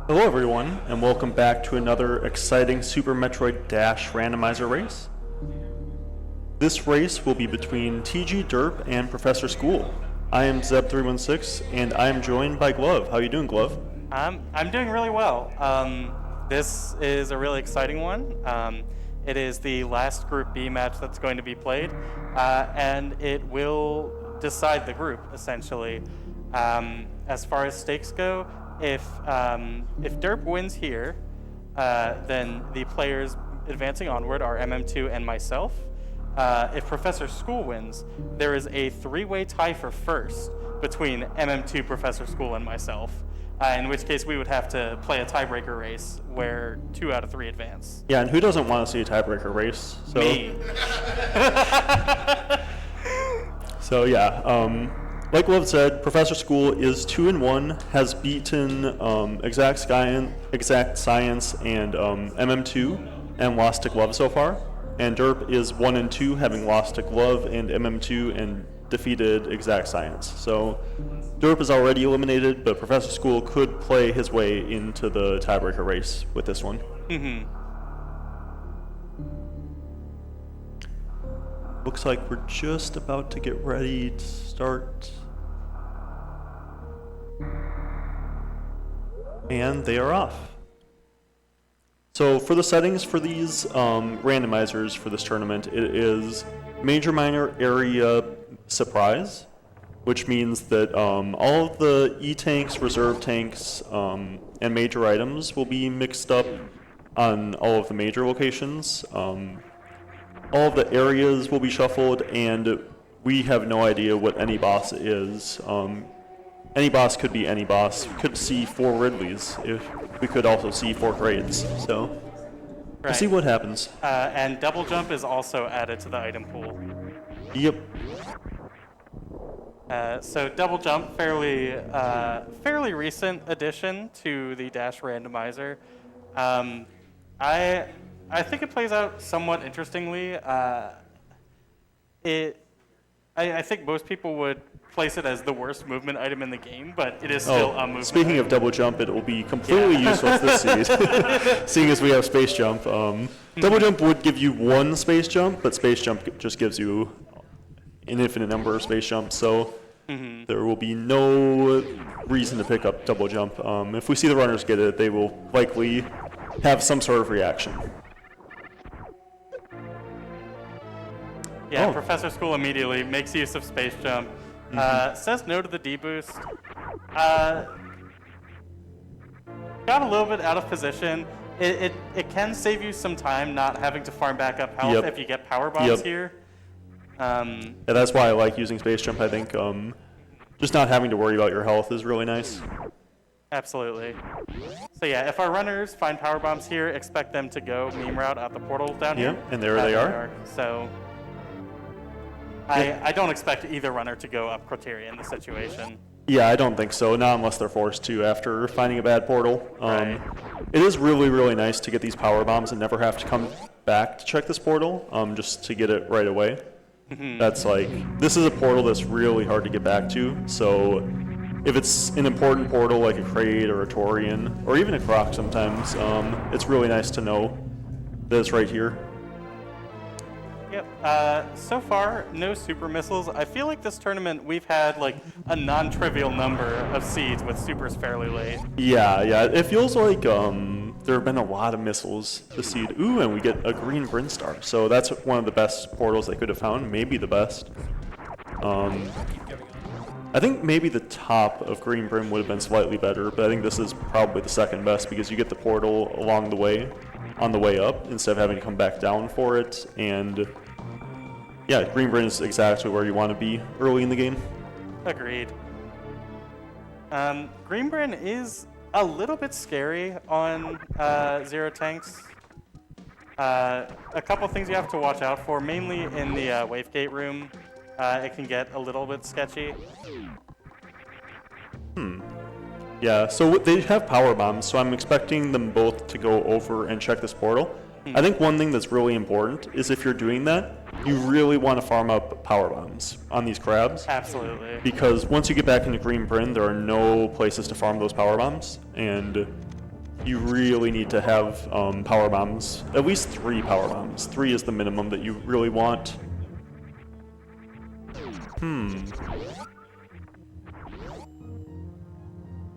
Hello everyone, and welcome back to another exciting Super Metroid Dash randomizer race. This race will be between Tgderp and ProfessorSchool. I am Zeb316, and I am joined by Glove. How are you doing, Glove? I'm doing really well. This is a really exciting one. It is the last Group B match that's going to be played, and it will decide the group, essentially. As far as stakes go, if Derp wins here, then the players advancing onward are MM2 and myself. If ProfessorSchool wins, there is a three-way tie for first between MM2, ProfessorSchool, and myself. In which case we would have to play a tiebreaker race where 2 out of 3 advance. Yeah, and who doesn't want to see a tiebreaker race? So, Me. So yeah, like Glove said, ProfessorSchool is 2-1, has beaten Exact Science and MM2, and lost to Glove so far. And Derp is 1-2, having lost to Glove and MM2 and defeated Exact Science. So Derp is already eliminated, but ProfessorSchool could play his way into the tiebreaker race with this one. Looks like we're just about to get ready to start. And they are off. So for the settings for these randomizers for this tournament, it is major minor area surprise, which means that all of the E-tanks, reserve tanks, and major items will be mixed up on all of the major locations. All of the areas will be shuffled, and we have no idea what any boss is. Any boss could be any boss. We could see 4 Ridleys. We could also see 4 Grades. So we'll see what happens. And double jump is also added to the item pool. Yep. So double jump, fairly recent addition to the Dash randomizer. I think it plays out somewhat interestingly. I think most people would place it as the worst movement item in the game, but it is still a movement Speaking item. of double jump, it will be completely useless this seed, seeing as we have space jump. Double jump would give you 1 space jump, but space jump just gives you an infinite number of space jumps, so there will be no reason to pick up double jump. If we see the runners get it, they will likely have some sort of reaction. Yeah, ProfessorSchool immediately makes use of space jump. Says no to the D-boost. Got a little bit out of position. It can save you some time not having to farm back up health if you get power bombs here. Yeah, that's why I like using space jump. I think just not having to worry about your health is really nice. Absolutely. So yeah, if our runners find power bombs here, expect them to go meme route out the portal down here. Yeah, and there they are. So I don't expect either runner to go up criteria in this situation. Yeah, I don't think so, not unless they're forced to after finding a bad portal. Right. It is really, really nice to get these power bombs and never have to come back to check this portal, just to get it right away. That's like, this is a portal that's really hard to get back to, so if it's an important portal like a Kraid or a Torian, or even a Croc sometimes, it's really nice to know that it's right here. Yep. So far, no super missiles. I feel like this tournament we've had like a non-trivial number of seeds with supers fairly late. Yeah, it feels like there have been a lot of missiles this seed. Ooh, and we get a green Brinstar. So that's one of the best portals they could have found, maybe the best. I think maybe the top of Green Brim would have been slightly better, but I think this is probably the second best because you get the portal along the way, on the way up, instead of having to come back down for it. And yeah, Green Brim is exactly where you want to be early in the game. Agreed. Green Brim is a little bit scary on 0 tanks. A couple things you have to watch out for, mainly in the Wavegate room. It can get a little bit sketchy. Yeah, so they have power bombs, so I'm expecting them both to go over and check this portal. I think one thing that's really important is if you're doing that, you really want to farm up power bombs on these crabs. Absolutely. Because once you get back into Green Brim, there are no places to farm those power bombs, and you really need to have power bombs. At least 3 power bombs. 3 is the minimum that you really want.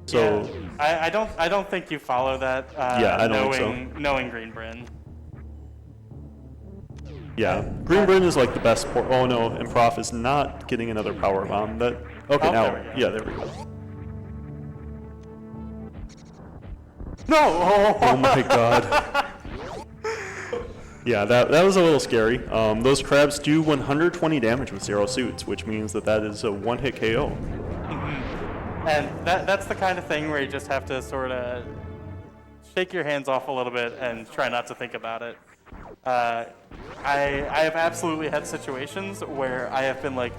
So yeah, I don't think you follow that. Yeah, I don't think so. Knowing Green Bryn. Yeah, Green Bryn is like the best port. Oh no, and Prof is not getting another power bomb. That okay Oh, now? there we go. Yeah, there we go. No! Oh my god. Yeah, that was a little scary. Those crabs do 120 damage with 0 suits, which means that is a one-hit KO. And that's the kind of thing where you just have to sort of shake your hands off a little bit and try not to think about it. I have absolutely had situations where I have been like,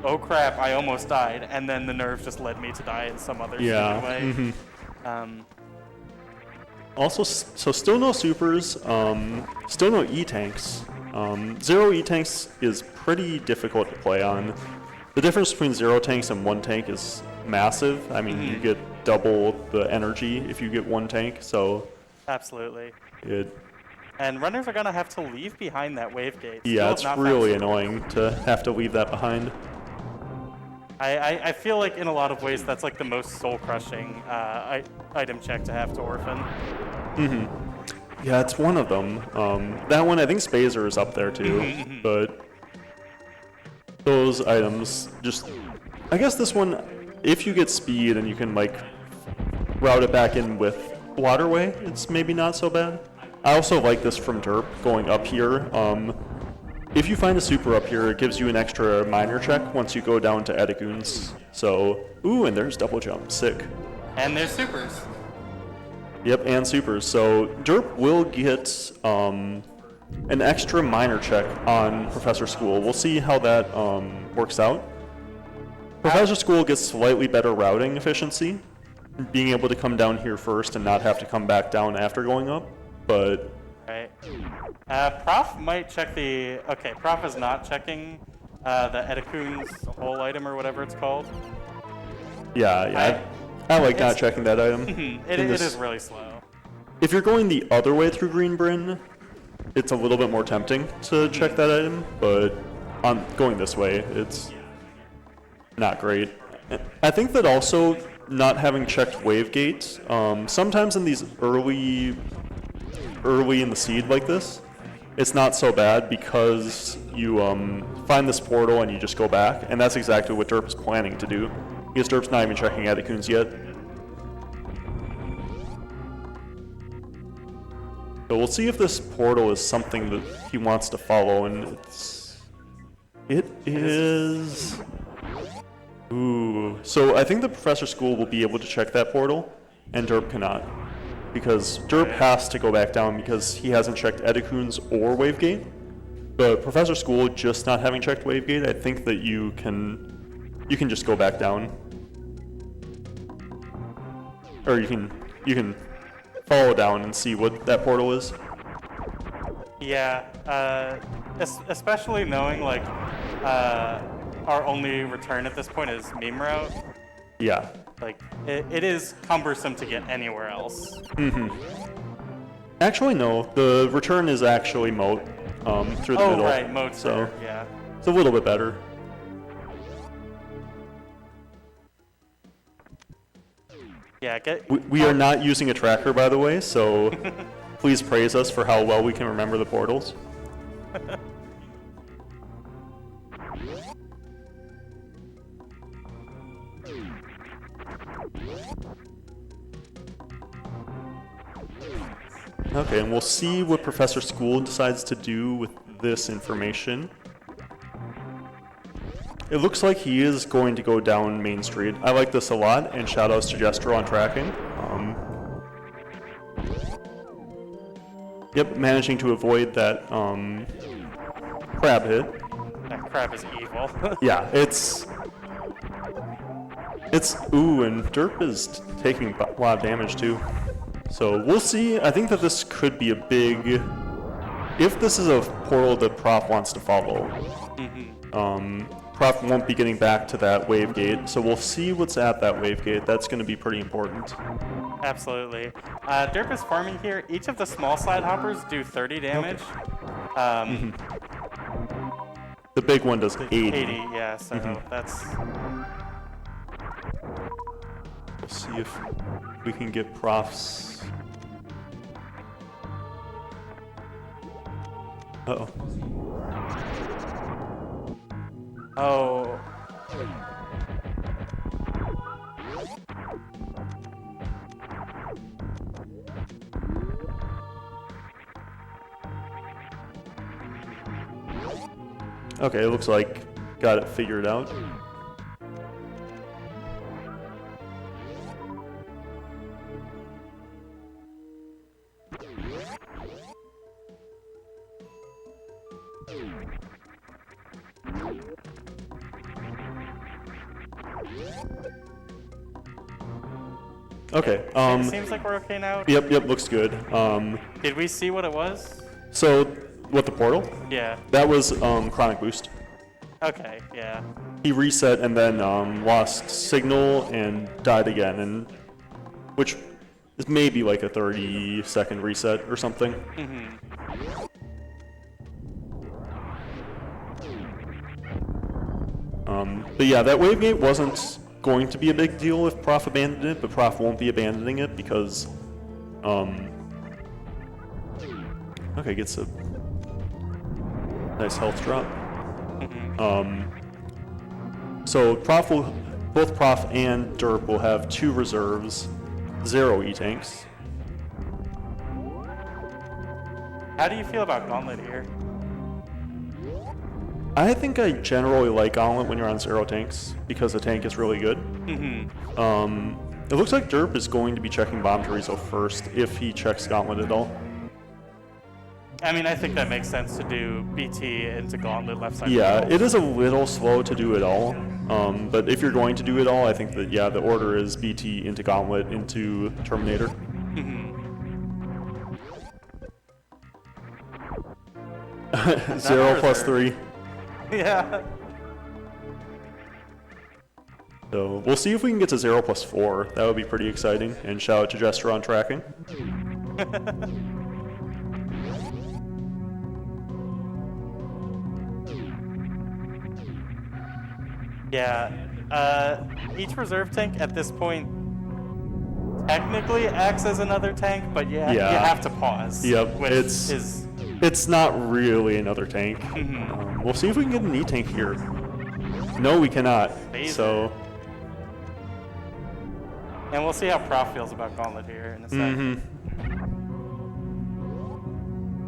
oh crap, I almost died, and then the nerve just led me to die in some other stupid way. Also, so still no supers, still no E-tanks. 0 E-tanks is pretty difficult to play on. The difference between 0 tanks and 1 tank is massive. I mean, you get double the energy if you get 1 tank, so... Absolutely. And runners are going to have to leave behind that wave gate. Yeah, it's really annoying to have to leave that behind. I feel like in a lot of ways that's like the most soul-crushing item check to have to orphan. Yeah, it's one of them. That one, I think Spazer is up there too, but those items just... I guess this one, if you get speed and you can like route it back in with Waterway, it's maybe not so bad. I also like this from Derp, going up here. If you find a super up here, it gives you an extra minor check once you go down to Edegoons. So, ooh, and there's double jump, sick. And there's supers. Yep, and supers. So Derp will get an extra minor check on ProfessorSchool. We'll see how that works out. ProfessorSchool gets slightly better routing efficiency, being able to come down here first and not have to come back down after going up, but... Right. Prof might check the... Okay, Prof is not checking the Edecoon's whole item or whatever it's called. Yeah, I like not checking that item. It is really slow. If you're going the other way through Green Bryn, it's a little bit more tempting to check that item, but on going this way, it's not great. I think that also not having checked Wave Gate, sometimes in these early in the seed like this, it's not so bad because you find this portal and you just go back, and that's exactly what Derp is planning to do. Because Derp's not even checking Edecoons yet. So we'll see if this portal is something that he wants to follow, and it is... Ooh. So I think the ProfessorSchool will be able to check that portal, and Derp cannot. Because Derp has to go back down because he hasn't checked Edecoons or Wavegate. But ProfessorSchool just not having checked Wavegate, I think that you can just go back down. Or you can follow down and see what that portal is. Yeah, especially knowing like our only return at this point is meme route. Yeah. Like it is cumbersome to get anywhere else. Actually, no. The return is actually moat through the middle. Oh right, moat's there. Yeah. It's a little bit better. Yeah, We are not using a tracker, by the way, so please praise us for how well we can remember the portals. Okay, and we'll see what ProfessorSchool decides to do with this information. It looks like he is going to go down Main Street. I like this a lot, and shoutouts to Jester on tracking. Yep, managing to avoid that crab hit. That crab is evil. Yeah, it's ooh, and Derp is taking a lot of damage too. So we'll see. I think that this could be a big... If this is a portal that Prof wants to follow, Prof won't be getting back to that wave gate, so we'll see what's at that wave gate. That's going to be pretty important. Absolutely. Derp is farming here. Each of the small slide hoppers do 30 damage. The big one does 80. 80, yeah, so that's... We'll see if we can get Prof's... Uh-oh. Oh. Okay, it looks like got it figured out. Okay. Seems like we're okay now. Yep, looks good. Did we see what it was? So, what, the portal? Yeah. That was Chronic Boost. Okay, yeah. He reset and then lost signal and died again, and which is maybe like a 30-second reset or something. But yeah, that wave gate wasn't going to be a big deal if Prof abandoned it, but Prof won't be abandoning it because, okay, gets a nice health drop. So both Prof and Derp will have 2 reserves, 0 E-tanks. How do you feel about Gauntlet here? I think I generally like Gauntlet when you're on 0 tanks because the tank is really good. It looks like Derp is going to be checking Bomb Chorizo first if he checks Gauntlet at all. I mean, I think that makes sense to do BT into Gauntlet left side. Yeah, it is a little slow to do it all, but if you're going to do it all, I think that, yeah, the order is BT into Gauntlet into Terminator. 0 plus 3. Yeah. So we'll see if we can get to 0 plus 4. That would be pretty exciting. And shout out to Jester on tracking. Yeah. Each reserve tank at this point technically acts as another tank, but yeah, you have to pause. Yep, which it's not really another tank. We'll see if we can get an E-tank here. No, we cannot. So. And we'll see how Prof feels about Gauntlet here in a second.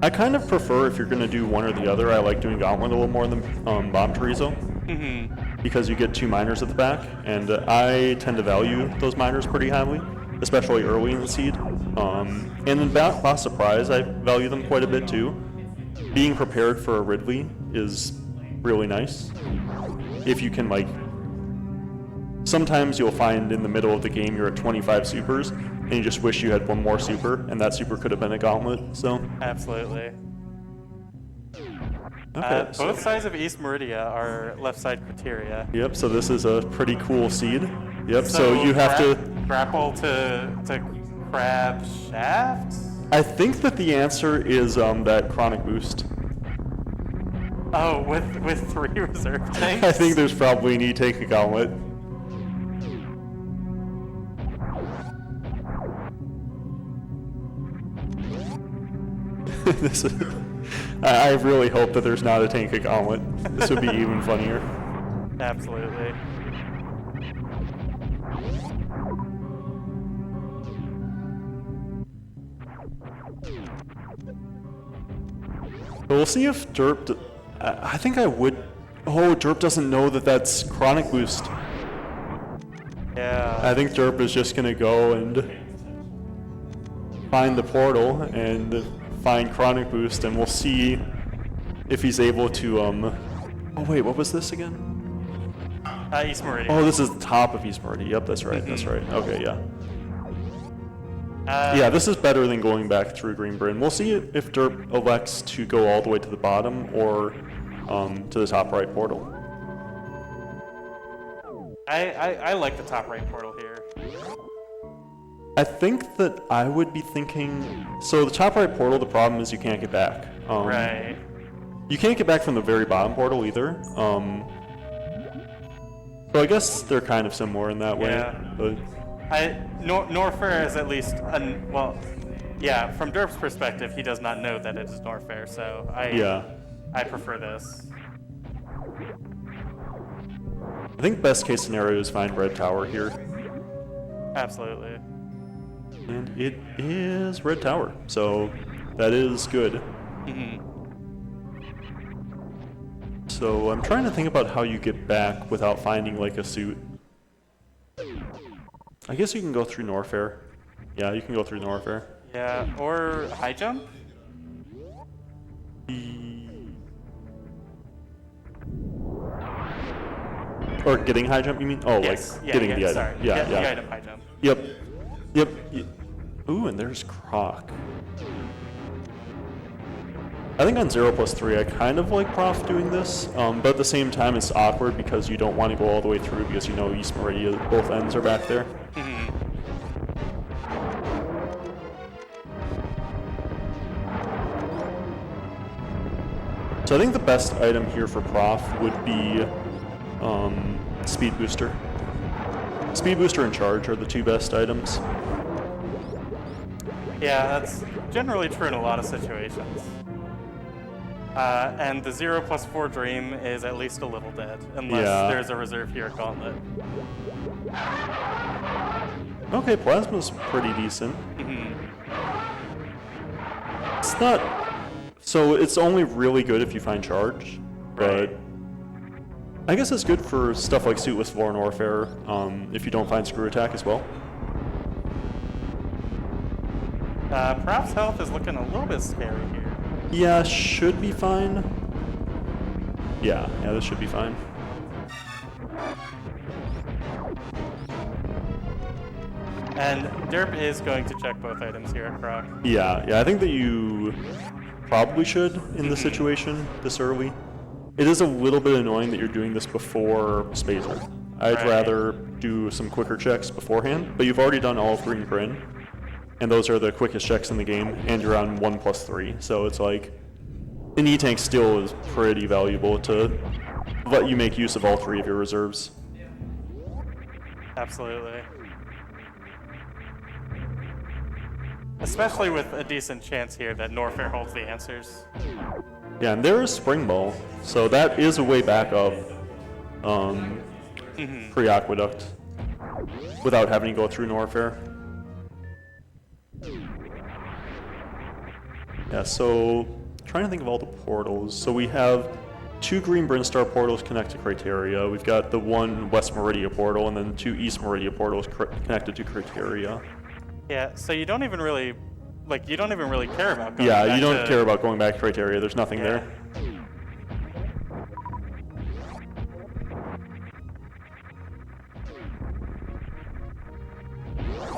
I kind of prefer if you're going to do one or the other. I like doing Gauntlet a little more than Bomb Chorizo. Because you get 2 miners at the back, and I tend to value those miners pretty highly, especially early in the seed. And in Boss Surprise, I value them quite a bit too. Being prepared for a Ridley is really nice. If you can, like, sometimes you'll find in the middle of the game you're at 25 supers, and you just wish you had one more super, and that super could have been a Gauntlet, so. Absolutely. Okay, both sides of East Meridia are left side criteria. Yep, so this is a pretty cool seed. Yep, so you have to grapple to Crab Shaft? I think that the answer is that Chronic Boost. Oh, with 3 reserve tanks? I think there's probably an E-tank a Gauntlet. I really hope that there's not a tank a Gauntlet. This would be even funnier. Absolutely. But we'll see if Derp... I think I would... Oh, Derp doesn't know that that's Chronic Boost. Yeah. I think Derp is just going to go and find the portal and find Chronic Boost, and we'll see if he's able to... Oh, wait, what was this again? East Meridian. Oh, this is the top of East Meridian. Yep, that's right, that's right. Okay, yeah. Yeah, this is better than going back through Green Bryn. We'll see if Derp elects to go all the way to the bottom or to the top right portal. I like the top right portal here. I think that I would be thinking, so the top right portal, the problem is you can't get back. Right. You can't get back from the very bottom portal either. So I guess they're kind of similar in that way. Yeah. But Norfair is at least, well, yeah, from Derp's perspective, he does not know that it is Norfair, so I prefer this. I think best case scenario is find red tower here. Absolutely. And it is red tower, so that is good. Mm-hmm. So I'm trying to think about how you get back without finding like a suit. I guess you can go through Norfair. Yeah, you can go through Norfair. Yeah, or high jump? Or getting high jump, you mean? Oh, Yes. like Yeah, getting the item. sorry. Yeah, The yeah. item high jump. Yep. Yep. Ooh, and there's Croc. I think on 0+3, I kind of like Prof doing this, but at the same time, it's awkward because you don't want to go all the way through because you know East Meridian, both ends are back there. Mm-hmm. So I think the best item here for Prof would be Speed Booster. Speed Booster and Charge are the two best items. Yeah, that's generally true in a lot of situations. And the 0+4 Dream is at least a little dead, unless there's a reserve here Gauntlet. Okay, Plasma's pretty decent. Mm-hmm. It's not... So it's only really good if you find Charge, but... I guess it's good for stuff like Suitless Vore and Orfair, if you don't find Screw Attack as well. Prof's health is looking a little bit scary here. Yeah, should be fine. Yeah, this should be fine. And Derp is going to check both items here at Croc. Yeah, I think that you probably should in this situation this early. It is a little bit annoying that you're doing this before Spazer. I'd rather do some quicker checks beforehand, but you've already done all of Green Bryn, and those are the quickest checks in the game, and you're on 1+3, so it's like, an E-Tank still is pretty valuable to let you make use of all three of your reserves. Absolutely. Especially with a decent chance here that Norfair holds the answers. Yeah, and there is Spring Ball, so that is a way back up pre-Aqueduct without having to go through Norfair. Yeah, so trying to think of all the portals. So we have 2 Green Brinstar portals connect to Criteria. We've got the 1 West Meridia portal, and then 2 East Meridia portals connected to Criteria. Yeah, so you don't even really care about going Yeah, back you don't to... care about going back to Criteria. There's nothing there.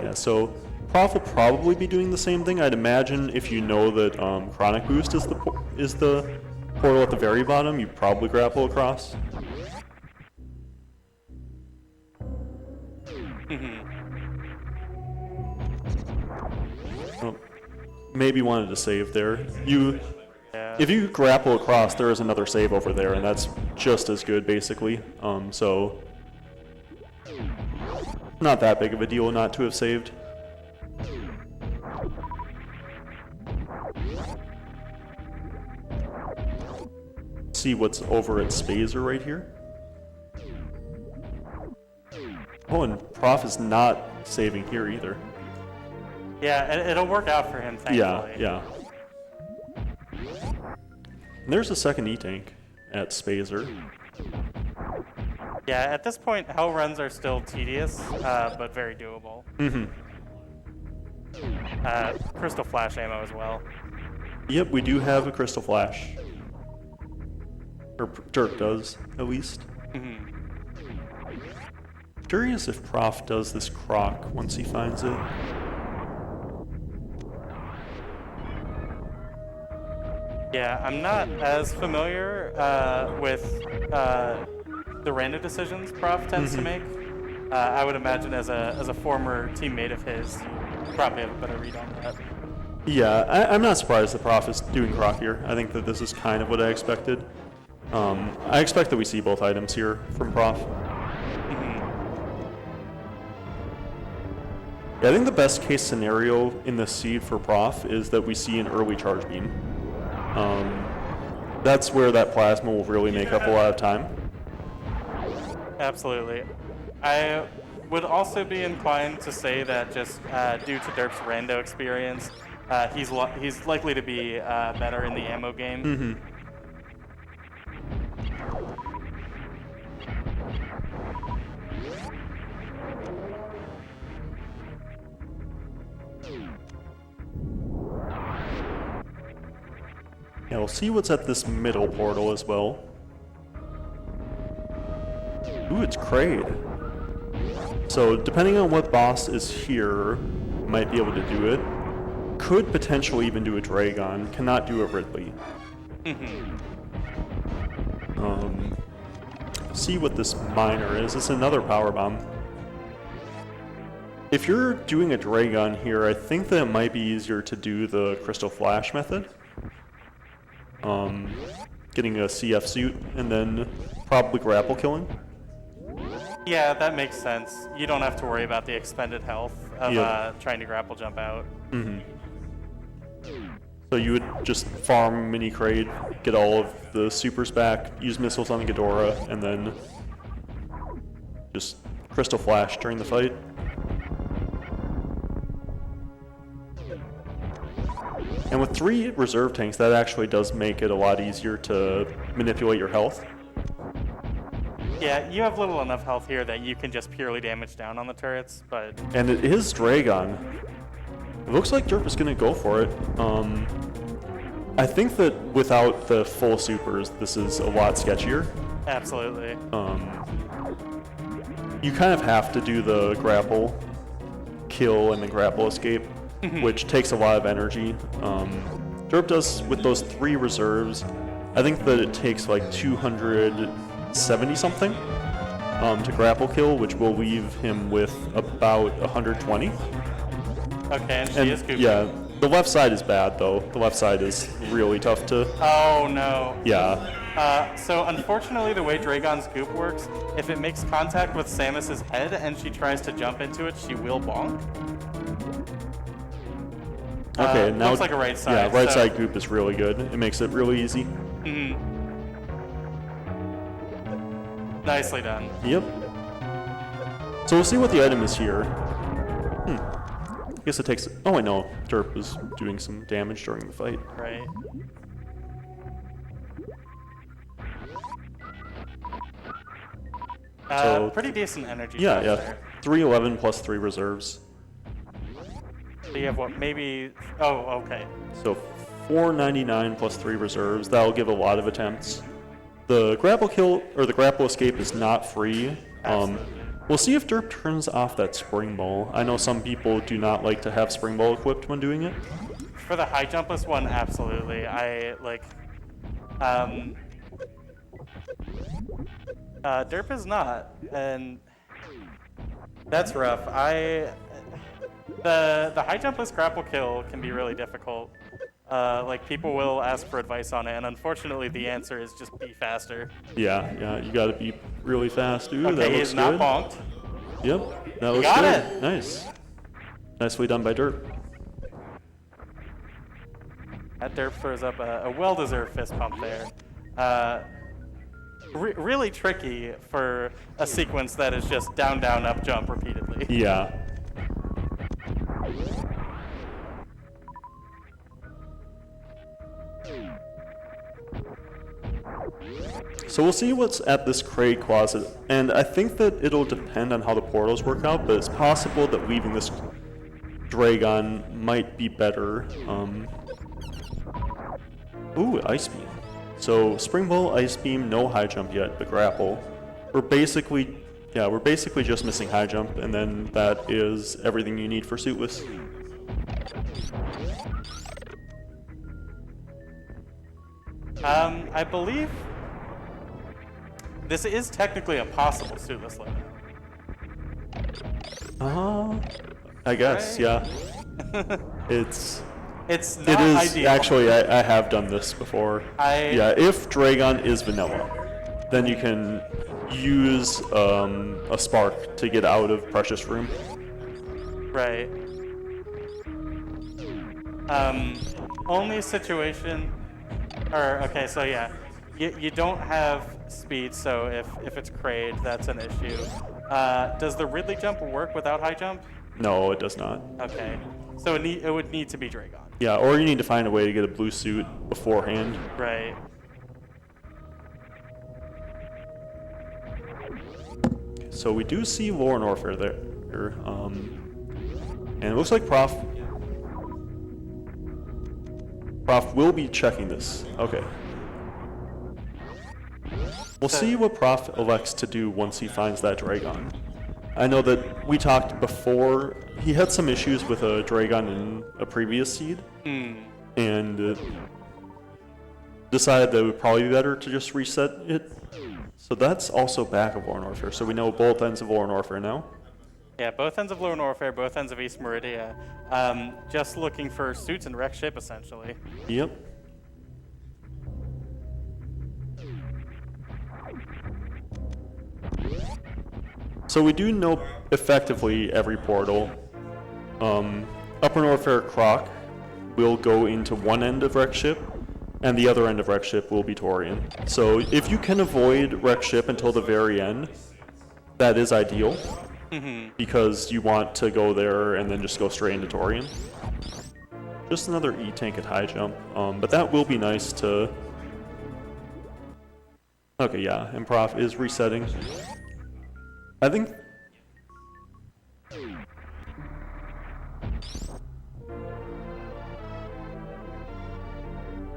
Yeah, so Prof will probably be doing the same thing. I'd imagine if you know that Chronic Boost is the portal at the very bottom, you probably grapple across. Well, maybe wanted to save there. If you grapple across, there is another save over there, and that's just as good, basically. So not that big of a deal not to have saved. See what's over at Spazer right here. Oh, and Prof is not saving here either. Yeah, it'll work out for him, thankfully. Yeah. And there's a second E-Tank at Spazer. Yeah, at this point, hell runs are still tedious, but very doable. Crystal Flash ammo as well. Yep, we do have a Crystal Flash. Or Dirk does, at least. Curious if Prof does this Croc once he finds it. Yeah, I'm not as familiar with the random decisions Prof tends to make. I would imagine as a former teammate of his, you probably have a better read on that. Yeah, I'm not surprised the Prof is doing Croc here. I think that this is kind of what I expected. I expect that we see both items here from Prof. Yeah, I think the best case scenario in this seed for Prof is that we see an early charge beam. That's where that plasma will really make up a lot of time. Absolutely. I would also be inclined to say that just due to Derp's rando experience, he's likely to be better in the ammo game. Yeah, we'll see what's at this middle portal as well. Ooh, it's Kraid. So depending on what boss is here, might be able to do it. Could potentially even do a Dragon, cannot do a Ridley. See what this miner is. It's another power bomb. If you're doing a Dragon here, I think that it might be easier to do the Crystal Flash method. Getting a CF suit and then probably grapple killing. Yeah, that makes sense. You don't have to worry about the expended health of trying to grapple jump out. So you would just farm mini Kraid, get all of the supers back, use missiles on the Ghidorah, and then just Crystal Flash during the fight. And with 3 reserve tanks, that actually does make it a lot easier to manipulate your health. Yeah, you have little enough health here that you can just purely damage down on the turrets, but... And it is Dragon. It looks like Derp is going to go for it. I think that without the full supers, this is a lot sketchier. Absolutely. You kind of have to do the grapple kill and the grapple escape, which takes a lot of energy. Derp does, with those 3 reserves, I think that it takes like 270 something to grapple kill, which will leave him with about 120. Okay, and she is goopy. Yeah, the left side is bad though. The left side is really tough to... Oh no. Yeah. So unfortunately the way Dragon's goop works, if it makes contact with Samus's head and she tries to jump into it, she will bonk. Okay, now... Looks like a right side. Yeah, right side goop is really good. It makes it really easy. Nicely done. Yep. So we'll see what the item is here. I guess it takes... Oh, I know. Derp is doing some damage during the fight. Right. So, pretty decent energy. Yeah, yeah. There. 311 plus 3 reserves. So you have what, maybe... Oh, okay. So 499 plus 3 reserves. That'll give a lot of attempts. The grapple kill, or the grapple escape is not free. We'll see if Derp turns off that spring ball. I know some people do not like to have spring ball equipped when doing it. For the high jumpless one, absolutely. I, like... Derp is not, and that's rough. The high jumpless grapple kill can be really difficult. Like, people will ask for advice on it, and unfortunately the answer is just be faster. Yeah, you gotta be really fast. Ooh, Okay, that looks he's not good. bonked. Yep, that looks got good. it. Nice. Nicely done by Derp. That Derp throws up a well-deserved fist pump there. Really tricky for a sequence that is just down, down, up, jump repeatedly. Yeah. So we'll see what's at this Kraid closet, and I think that it'll depend on how the portals work out, but it's possible that leaving this Dragon might be better. Ooh, Ice Beam. So Spring Ball, Ice Beam, no high jump yet, but grapple. We're basically just missing high jump, and then that is everything you need for Suitless. I believe this is technically a possible suitless limit. I guess, Right. yeah. It's It's it not is ideal. actually I have done this before. Yeah, if Dragon is vanilla, then you can use a spark to get out of Precious Room. Right. Only situation, or okay, so yeah, you don't have speed, so if it's Kraid, that's an issue. Does the Ridley jump work without high jump? No, it does not. Okay, so it would need to be Dragon. Yeah, or you need to find a way to get a blue suit beforehand. Right. So we do see Lore and Warfare there. And it looks like Prof will be checking this. Okay. We'll see what Prof elects to do once he finds that Dragon. I know that we talked before, he had some issues with a Dragon in a previous seed, and decided that it would probably be better to just reset it. So that's also back of Lore and Warfare, so we know both ends of Lore and Warfare now. Yeah, both ends of Lore and Warfare, both ends of East Meridia. Just looking for suits and wreck ship, essentially. Yep. So we do know effectively every portal. Upper Warfare Croc will go into one end of Wreck Ship, and the other end of Wreck Ship will be Torian. So if you can avoid Wreck Ship until the very end, that is ideal, because you want to go there and then just go straight into Torian. Just another E-tank at high jump, but that will be nice to... Okay, yeah, and Prof is resetting. I think...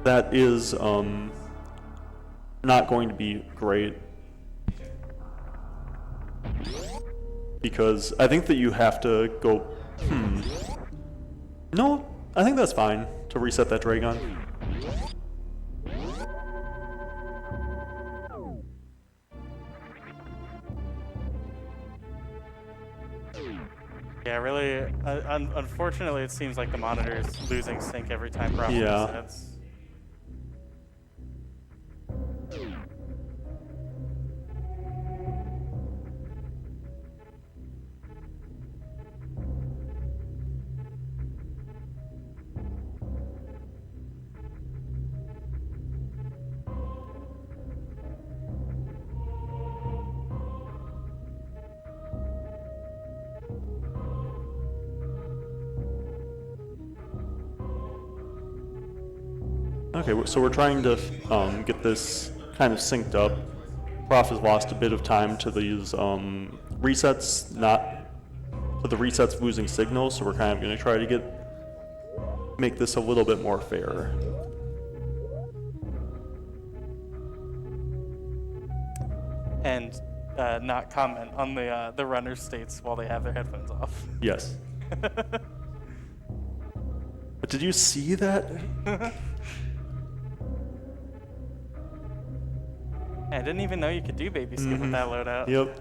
that is not going to be great. Because I think that you have to go... No, I think that's fine to reset that Dragon. Yeah, really, unfortunately, it seems like the monitor is losing sync every time Prof resets. Okay, so we're trying to get this kind of synced up. Prof has lost a bit of time to these resets, not to the resets losing signals, so we're kind of going to try to make this a little bit more fair. And not comment on the runner states while they have their headphones off. Yes. But did you see that? I didn't even know you could do baby skip with that loadout. Yep.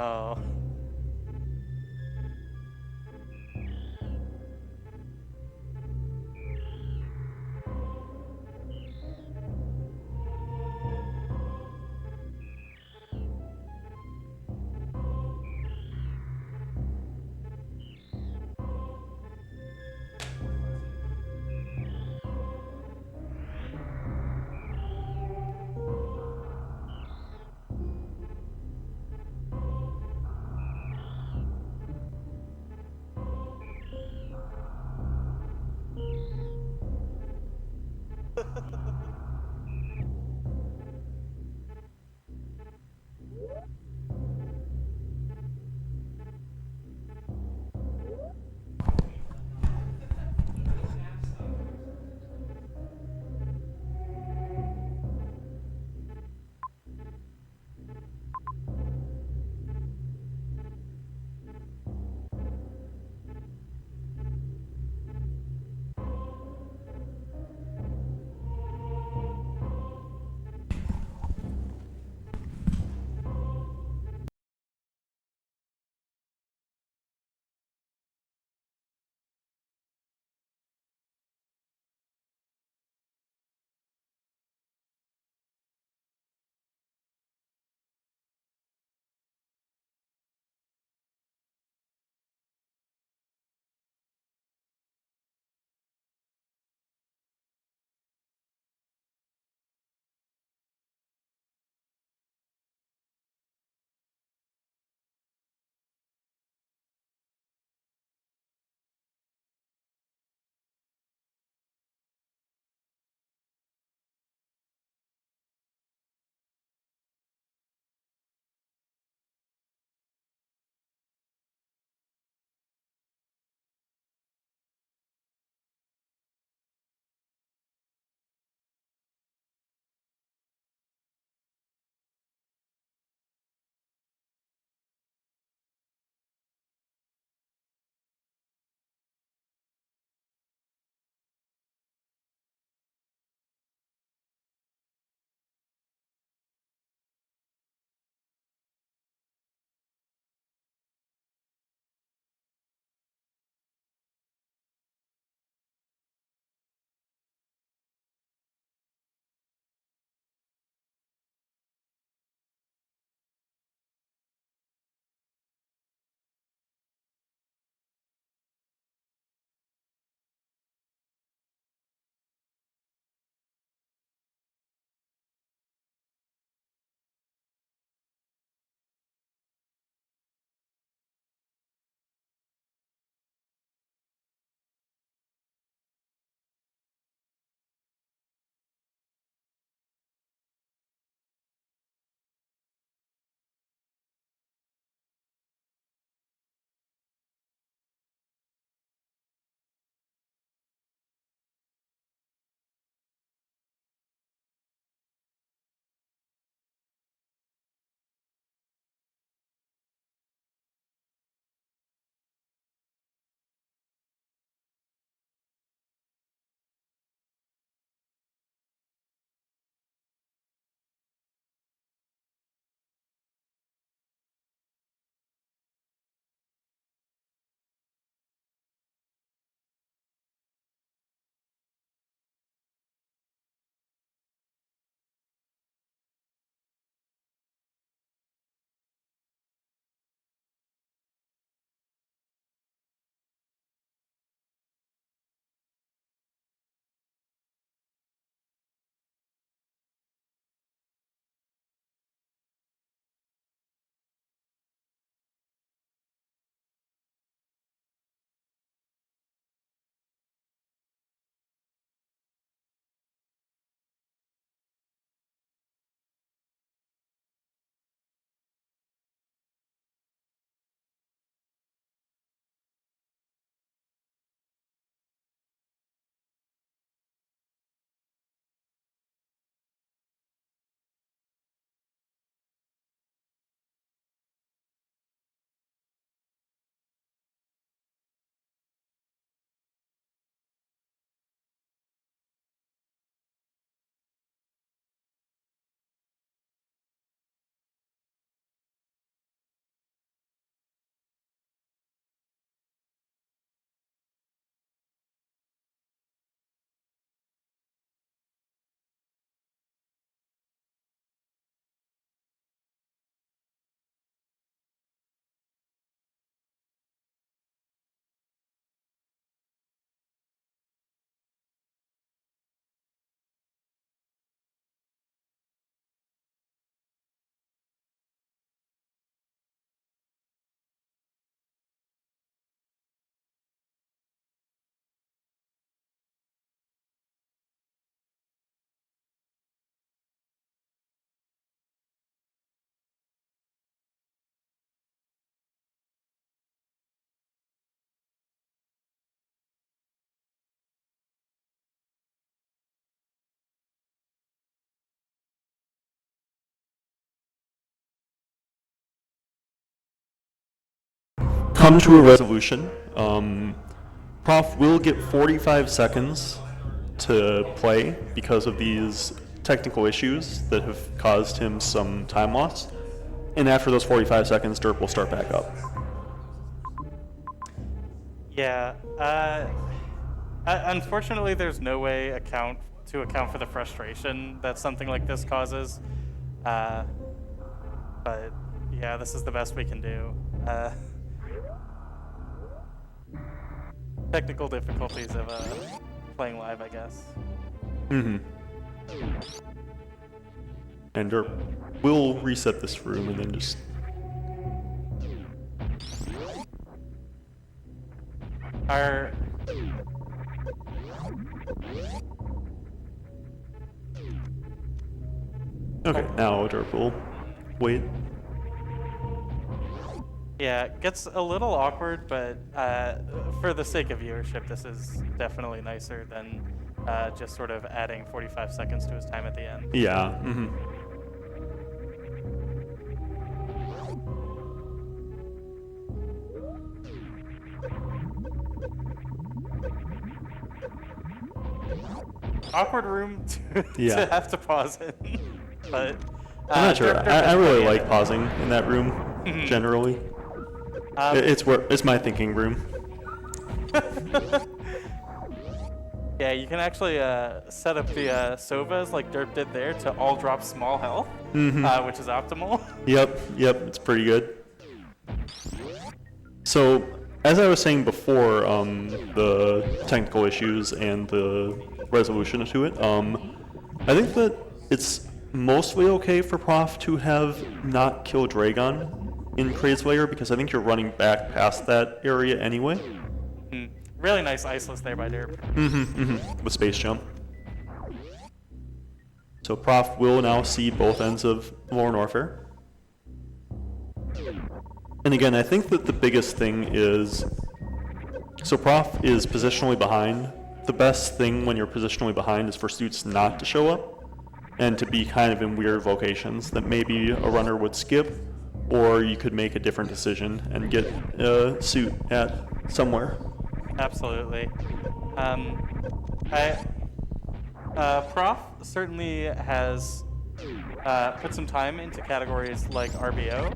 Oh. come to a resolution. Prof will get 45 seconds to play because of these technical issues that have caused him some time loss. And after those 45 seconds, Derp will start back up. Yeah. Unfortunately, there's no way to account for the frustration that something like this causes. But yeah, this is the best we can do. Technical difficulties of playing live, I guess. Mm-hmm. And Derp will reset this room and then just... Okay, now Derp will wait. Yeah, it gets a little awkward, but for the sake of viewership, this is definitely nicer than just sort of adding 45 seconds to his time at the end. Yeah, mm-hmm. Awkward room to have to pause in, but I'm not sure. I really like pausing in that room generally. It's my thinking room. Yeah, you can actually set up the Sovas like Derp did there to all drop small health, which is optimal. Yep, it's pretty good. So, as I was saying before, the technical issues and the resolution to it, I think that it's mostly okay for Prof to have not killed Dragon in Craze Layer because I think you're running back past that area anyway. Really nice iceless there by Derp. With Space Jump. So Prof will now see both ends of Modern Warfare. And again, I think that the biggest thing is, so Prof is positionally behind. The best thing when you're positionally behind is for suits not to show up and to be kind of in weird locations that maybe a runner would skip, or you could make a different decision and get a suit at somewhere. Absolutely. Prof certainly has put some time into categories like RBO.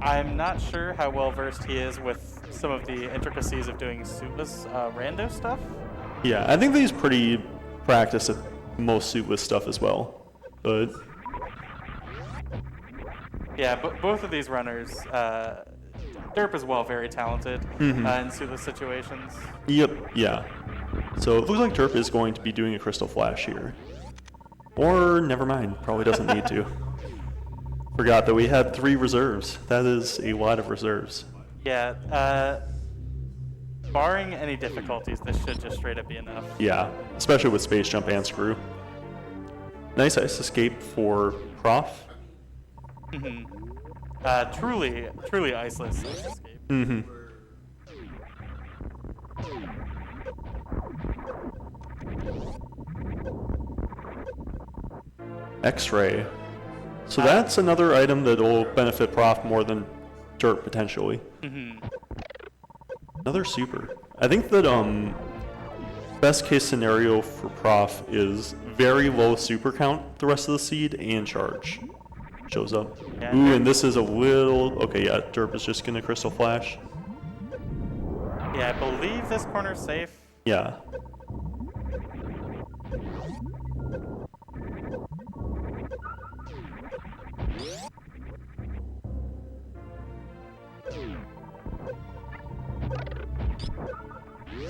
I'm not sure how well versed he is with some of the intricacies of doing suitless rando stuff. Yeah, I think that he's pretty practiced at most suitless stuff as well. But yeah, but both of these runners, Derp as well, very talented in suitless situations. Yep, yeah. So it looks like Derp is going to be doing a Crystal Flash here. Or, never mind, probably doesn't need to. Forgot that we had 3 reserves. That is a lot of reserves. Yeah, barring any difficulties, this should just straight up be enough. Yeah, especially with Space Jump and Screw. Nice ice escape for Prof. Truly iceless ice escape. X-Ray. So that's another item that will benefit Prof more than Derp potentially. Another super. I think that best case scenario for Prof is very low super count the rest of the seed and charge shows up. Yeah, Ooh, and this is a little... Okay, yeah, Derp is just gonna Crystal Flash. Yeah, I believe this corner's safe. Yeah.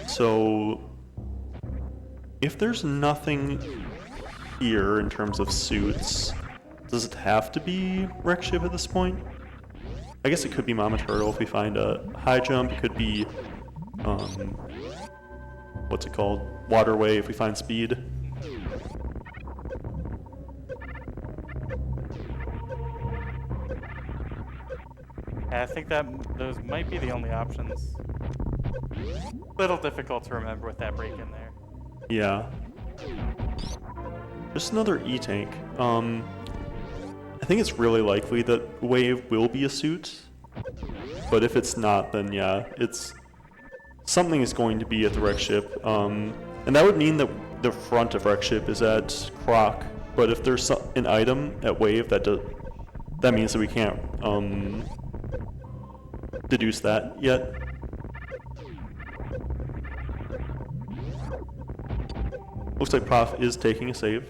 So, if there's nothing here in terms of suits, does it have to be Wreck Ship at this point? I guess it could be Mama Turtle if we find a high jump. It could be, what's it called? Waterway if we find speed. I think that those might be the only options. Little difficult to remember with that break in there. Yeah. Just another E-Tank. I think it's really likely that Wave will be a suit. but if it's not, then yeah, something is going to be at the wreck ship. And that would mean that the front of wreck ship is at Croc, but if there's an item at Wave, that means that we can't deduce that yet. Looks like Prof is taking a save.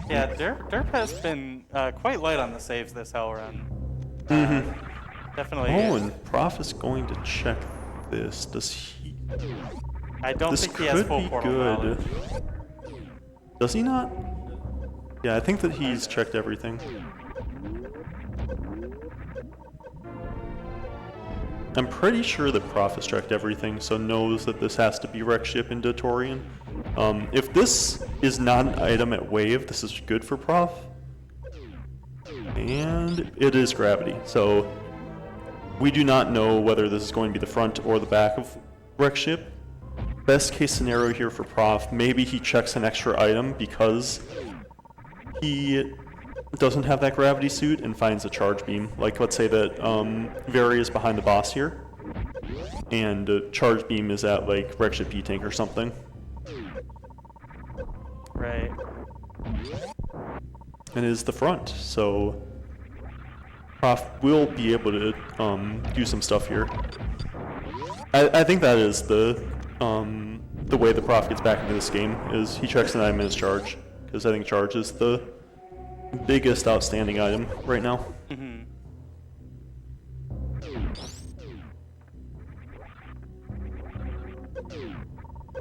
Yeah, Derp has been quite light on the saves this hell run. Definitely. Oh, and Prof is going to check this. Does he? I don't This think he has could full be portal good. knowledge. Does he not? Yeah, I think that he's checked everything. I'm pretty sure that Prof has checked everything, so knows that this has to be wreck ship into Torian. If this is not an item at Wave, this is good for Prof. And it is gravity, so we do not know whether this is going to be the front or the back of wreck ship. Best case scenario here for Prof, maybe he checks an extra item because he doesn't have that gravity suit and finds a charge beam. Like, let's say that Vari is behind the boss here, and charge beam is at, like, wreck ship E-tank or something. Right. And it is the front, so Prof will be able to do some stuff here. I think that is the way the Prof gets back into this game, is he checks an item in his charge, because I think charge is the biggest outstanding item right now.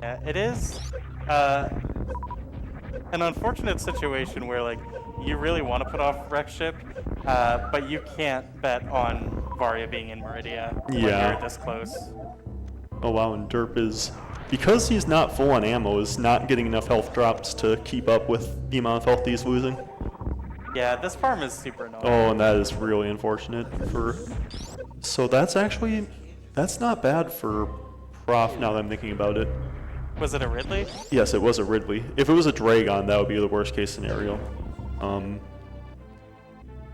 Yeah, it is an unfortunate situation where, like, you really want to put off wreck ship, but you can't bet on Varia being in Meridia when you're this close. Oh wow, and Derp is, because he's not full on ammo, is not getting enough health drops to keep up with the amount of health he's losing. Yeah, this farm is super annoying. Oh, and that is really unfortunate for... So that's not bad for Prof now that I'm thinking about it. Was it a Ridley? Yes, it was a Ridley. If it was a Dragon, that would be the worst case scenario.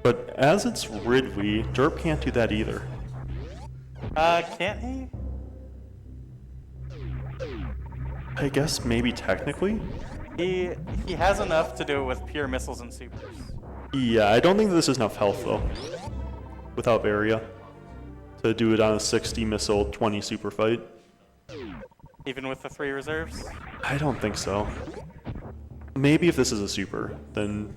But as it's Ridley, Derp can't do that either. Can't he? I guess maybe technically? He has enough to do it with pure missiles and supers. Yeah, I don't think this is enough health though, without Varia, to do it on a 60 missile, 20 super fight. Even with the 3 reserves? I don't think so. Maybe if this is a super, then...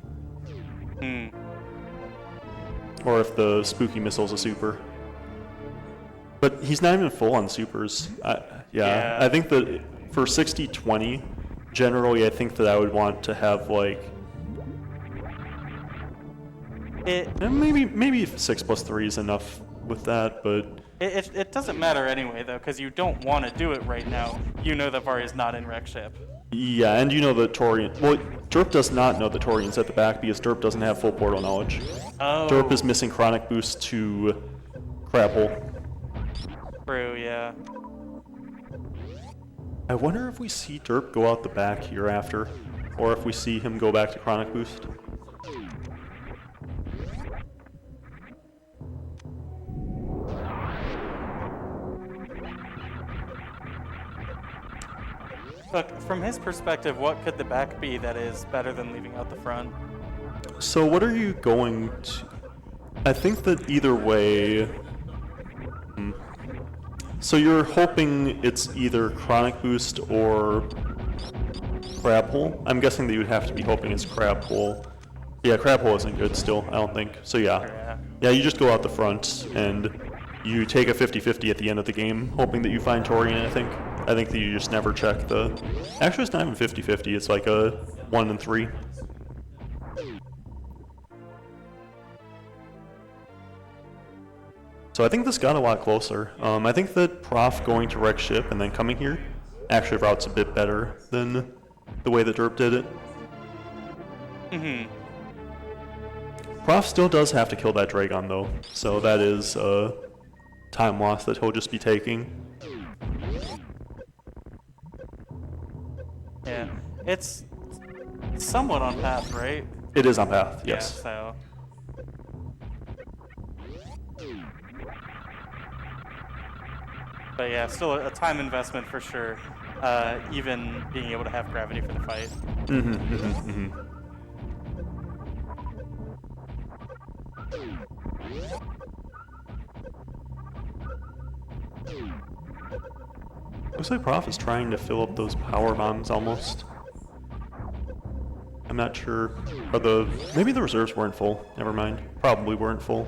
Or if the spooky missile's a super. But he's not even full on supers. Yeah, I think that for 60-20, generally I think that I would want to have like... Maybe 6+3 is enough with that, but... It doesn't matter anyway, though, because you don't want to do it right now. You know that Varia's not in wreck ship. Yeah, and you know that Torian... Well, Derp does not know that Torian's at the back because Derp doesn't have full portal knowledge. Oh. Derp is missing chronic boost to Crab Hole. True, yeah. I wonder if we see Derp go out the back here after, or if we see him go back to chronic boost. Look, from his perspective, what could the back be that is better than leaving out the front? So what are you going to... I think that either way... So you're hoping it's either Chronic Boost or Crab Hole? I'm guessing that you would have to be hoping it's Crab Hole. Yeah, Crab Hole isn't good still, I don't think. So yeah. Yeah, you just go out the front and you take a 50-50 at the end of the game, hoping that you find Torian, I think. I think that you just never check the... Actually, it's not even 50-50, it's like a 1 in 3. So I think this got a lot closer. I think that Prof going to wreck ship and then coming here actually routes a bit better than the way that Derp did it. Prof still does have to kill that Dragon though, so that is a time loss that he'll just be taking. Yeah, it's somewhat on path, right? It is on path, yes. Yeah, so. But yeah, still a time investment for sure. Even being able to have gravity for the fight. Looks like Prof is trying to fill up those power bombs almost. I'm not sure. Maybe the reserves weren't full. Never mind. Probably weren't full.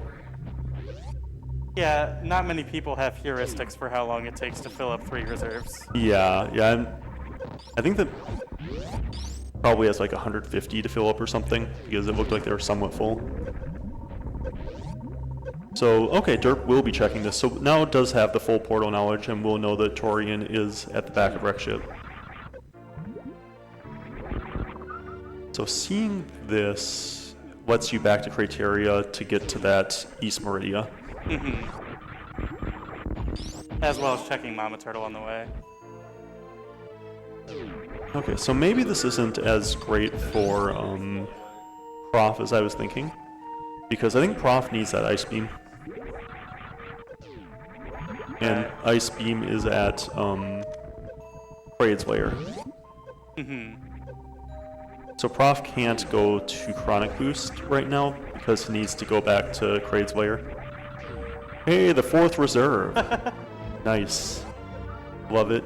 Yeah, not many people have heuristics for how long it takes to fill up 3 reserves. Yeah. I think that probably has like 150 to fill up or something because it looked like they were somewhat full. So, okay, Derp will be checking this. So now it does have the full portal knowledge, and we'll know that Torian is at the back of Wreck Ship. So seeing this lets you back to Criteria to get to that East Meridia. As well as checking Mama Turtle on the way. Okay, so maybe this isn't as great for Prof as I was thinking, because I think Prof needs that Ice Beam. And Ice Beam is at Kraid's lair. So Prof can't go to Chronic Boost right now because he needs to go back to Kraid's lair. Hey, the 4th reserve. Nice. Love it.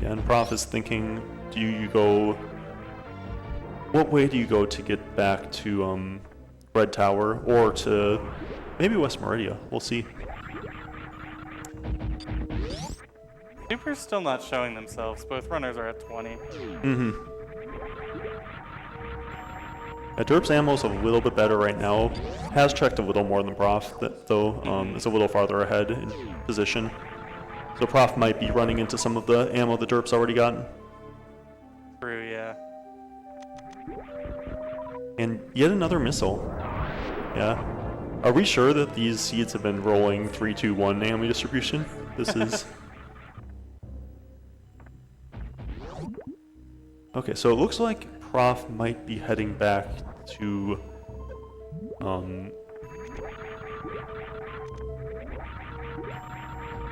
Yeah, and Prof is thinking, what way do you go to get back to Red Tower or to maybe West Meridia? We'll see. Super's still not showing themselves. Both runners are at 20. Derp's ammo's a little bit better right now. Has checked a little more than Prof, though. Is a little farther ahead in position. So Prof might be running into some of the ammo that Derp's already gotten. True, yeah. And yet another missile. Yeah. Are we sure that these seeds have been rolling 3-2-1 ammo distribution? This is... Okay, so it looks like Prof might be heading back to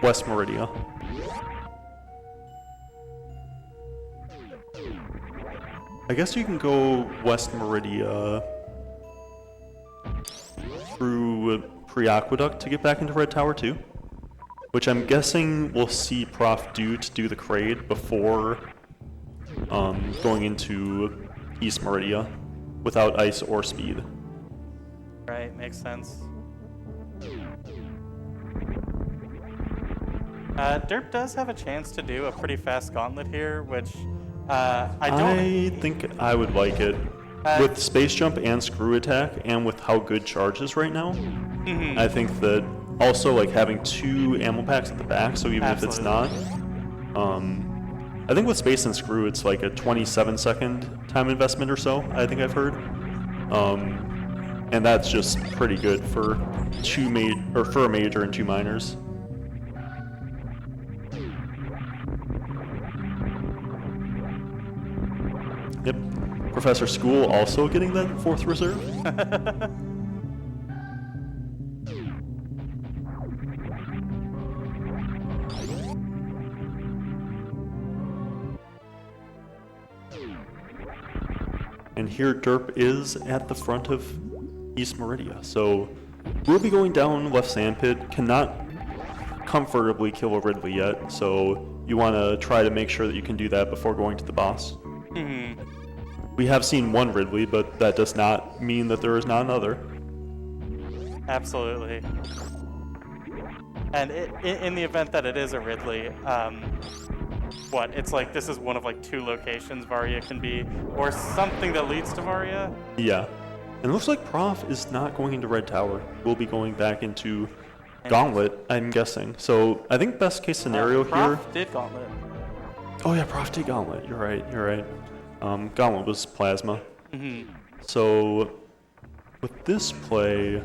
West Meridia. I guess you can go West Meridia through Pre-Aqueduct to get back into Red Tower too, which I'm guessing we'll see Prof do to do the Kraid before going into East Meridia without ice or speed. Right, makes sense. Derp does have a chance to do a pretty fast gauntlet here, which I think I would like it. With Space Jump and Screw Attack, and with how good Charge is right now, I think that also like having 2 ammo packs at the back, so even if it's not, I think with Space and Screw, it's like a 27-second time investment or so, I think I've heard. And that's just pretty good for for a major and 2 minors. Yep. ProfessorSchool also getting that 4th reserve. And here Derp is at the front of East Meridia. So we'll be going down left sandpit. Cannot comfortably kill a Ridley yet. So you want to try to make sure that you can do that before going to the boss. We have seen 1 Ridley, but that does not mean that there is not another. Absolutely. And in the event that it is a Ridley, it's like this is one of like 2 locations Varia can be, or something that leads to Varia? Yeah. And it looks like Prof is not going into Red Tower. We'll be going back into Gauntlet, I'm guessing. So I think best case scenario here... Prof did Gauntlet. Oh yeah, Prof did Gauntlet. You're right. Gauntlet was Plasma. So with this play...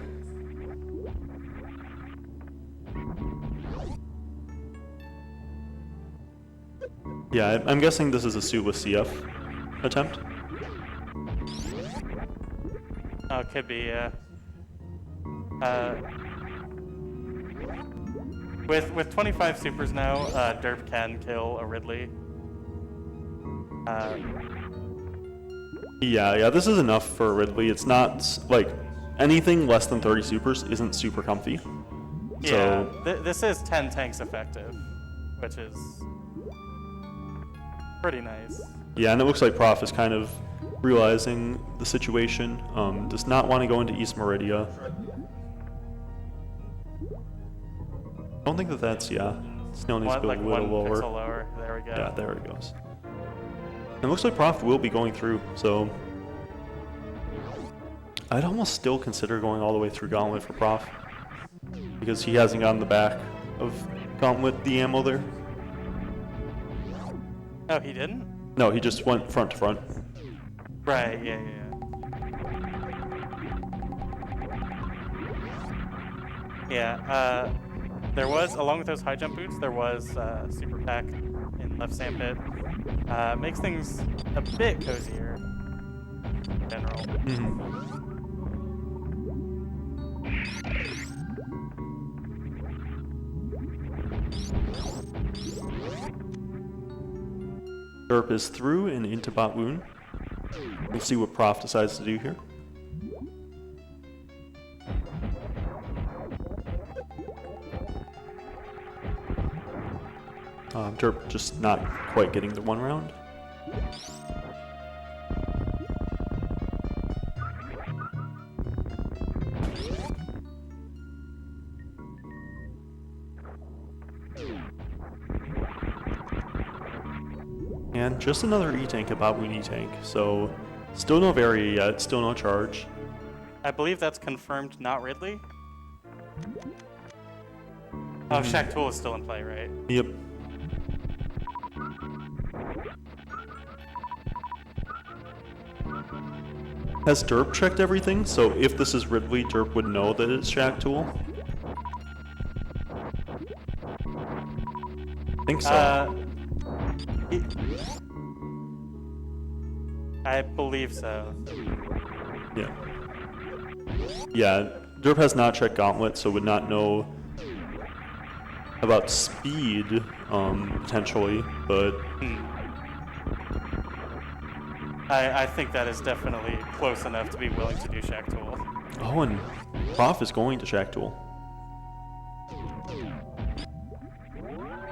Yeah, I'm guessing this is a suitless CF attempt. Oh, it could be, with 25 supers now, Derp can kill a Ridley. Yeah, this is enough for Ridley. It's not, like, anything less than 30 supers isn't super comfy. Yeah, So, this is 10 tanks effective, which is pretty nice. yeah, and it looks like Prof is kind of realizing the situation. Does not want to go into East Meridia. I don't think that's, yeah. Still needs to go Like a little one lower. pixel lower. There we go. Yeah, there it goes. And it looks like Prof will be going through, so I'd almost still consider going all the way through Gauntlet for Prof, because he hasn't gotten the back of Gauntlet, the ammo there. Oh, he didn't? No, he just went front to front. Right, yeah. Yeah, there was, along with those high jump boots, there was super pack in left sandpit. Makes things a bit cozier in general. Derp is through and into Bot Woon. We'll see what Prof decides to do here. Derp just not quite getting the one round. And just another E-Tank about Woon E-Tank, so still no Varia yet, still no charge. I believe that's confirmed, not Ridley. Oh, Shaq Tool is still in play, right? Yep. Has Derp checked everything? So if this is Ridley, Derp would know that it's Shaq Tool? I think so. I believe so. Yeah. Yeah, Derp has not checked Gauntlet, so would not know about speed, potentially, but... I think that is definitely close enough to be willing to do Shaq Tool. Oh, and Prof is going to Shaq Tool.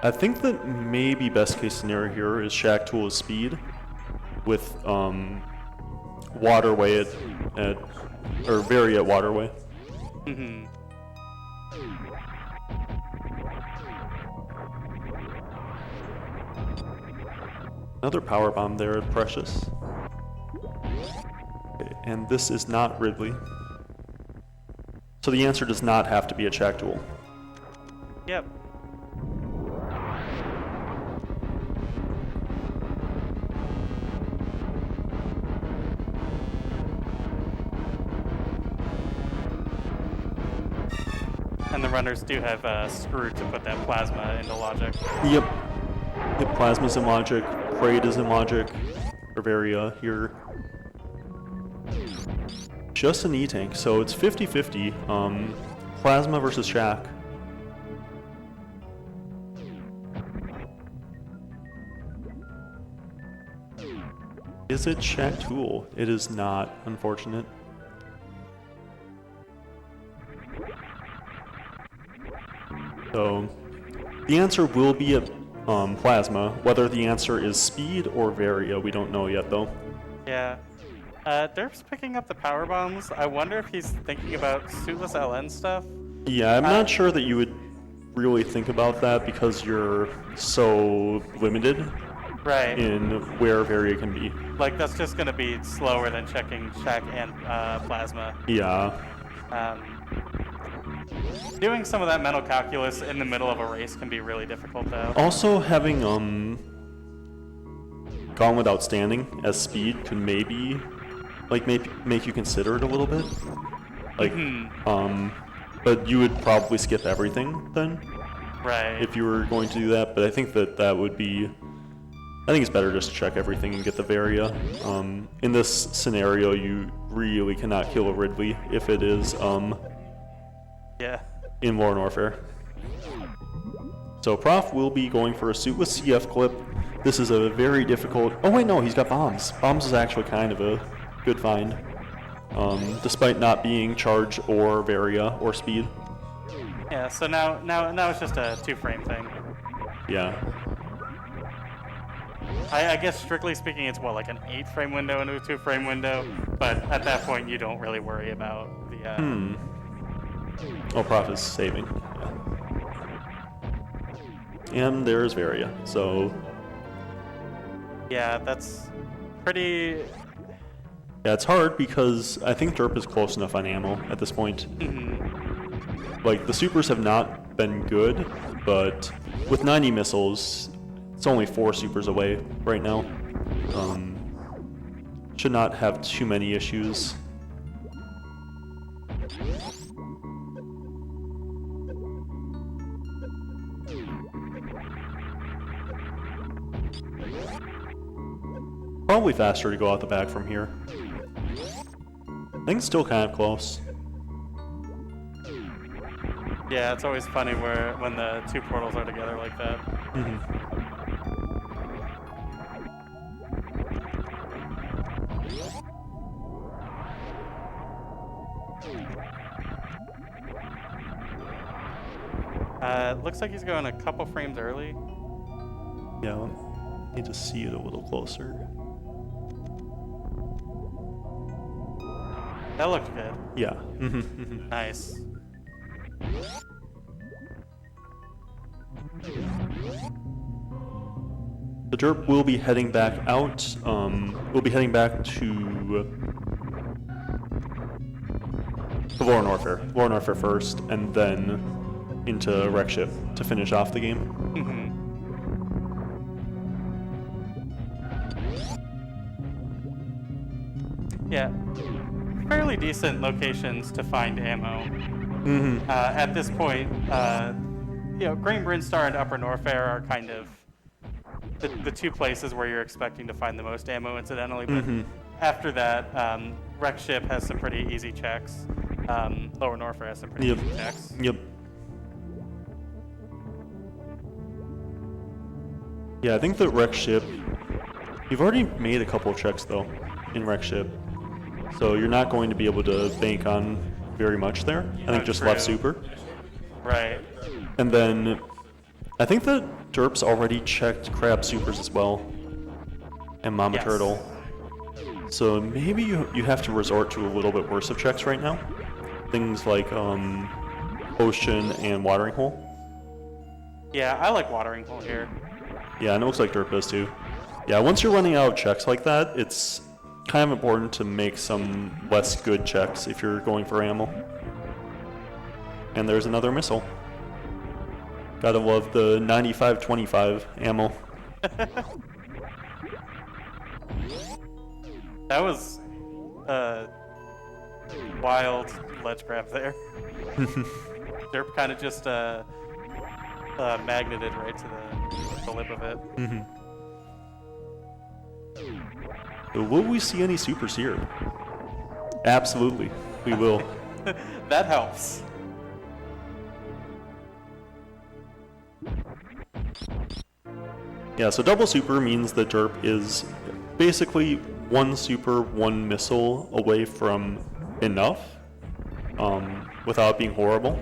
I think that maybe best case scenario here is Shaq Tool is speed with Waterway or Varia at Waterway. Another power bomb there at Precious. Okay, and this is not Ridley. So the answer does not have to be a Shaq Tool. Yep. And the runners do have Screw to put that plasma into logic. Yep. Yep, Plasma's in logic, Kraid is in logic, or Varia here. Just an E-Tank, so it's 50-50. Plasma versus Shaq. Is it Shaq Tool? It is not, unfortunate. So, the answer will be a Plasma. Whether the answer is Speed or Varia, we don't know yet, though. Yeah. Derp's picking up the power bombs. I wonder if he's thinking about suitless LN stuff. Yeah, I'm not sure that you would really think about that because you're so limited in where Varia can be. Like, that's just going to be slower than checking Shaq and Plasma. Yeah. Doing some of that mental calculus in the middle of a race can be really difficult, though. Also, having Gauntlet Outstanding as speed could maybe, like, make you consider it a little bit. Like, but you would probably skip everything then. Right. If you were going to do that, but I think that that would be I think it's better just to check everything and get the Varia. In this scenario, you really cannot kill a Ridley if it is Yeah. in Modern Warfare. So Prof will be going for a suit with CF clip. This is a very difficult... Oh wait, no, he's got bombs. Bombs is actually kind of a good find, despite not being charge or Varia or speed. Yeah, so now it's just a 2-frame thing. Yeah. I guess strictly speaking, it's what, like an 8-frame window into a 2-frame window, but at that point you don't really worry about the. Oh, Prof is saving. Yeah. And there's Varia. So. Yeah, that's pretty. Yeah, it's hard because I think Derp is close enough on ammo at this point. Like, the supers have not been good, but with 90 missiles, it's only 4 supers away right now. Should not have too many issues. Probably faster to go out the back from here. I think it's still kind of close. Yeah, it's always funny when the 2 portals are together like that. Looks like he's going a couple frames early. Yeah, need to see it a little closer. That looked good. Yeah. Nice. The Derp will be heading back out. We'll be heading back to Modern Warfare. Modern Warfare first, and then into Wreck Ship to finish off the game. Yeah, fairly decent locations to find ammo. At this point, Green Brinstar and Upper Norfair are kind of the 2 places where you're expecting to find the most ammo, incidentally. But after that, Wreck Ship has some pretty easy checks. Lower Norfair has some pretty easy checks. Yep. Yeah, I think that Wreck Ship... You've already made a couple of checks, though, in Wreck Ship. So you're not going to be able to bank on very much there. I think just left super. Right. And then I think that Derp's already checked Crab supers as well. And Mama Turtle. So maybe you have to resort to a little bit worse of checks right now. Things like Ocean and Watering Hole. Yeah, I like Watering Hole here. Yeah, and it looks like Derp does too. Yeah, once you're running out of checks like that, it's kind of important to make some less good checks if you're going for ammo. And there's another missile. Gotta love the 95-25 ammo. That was a wild ledge grab there. Derp kind of just magneted right to the lip of it. So will we see any supers here? Absolutely, we will. That helps. Yeah, so double super means that Derp is basically 1 super, 1 missile away from enough, without being horrible.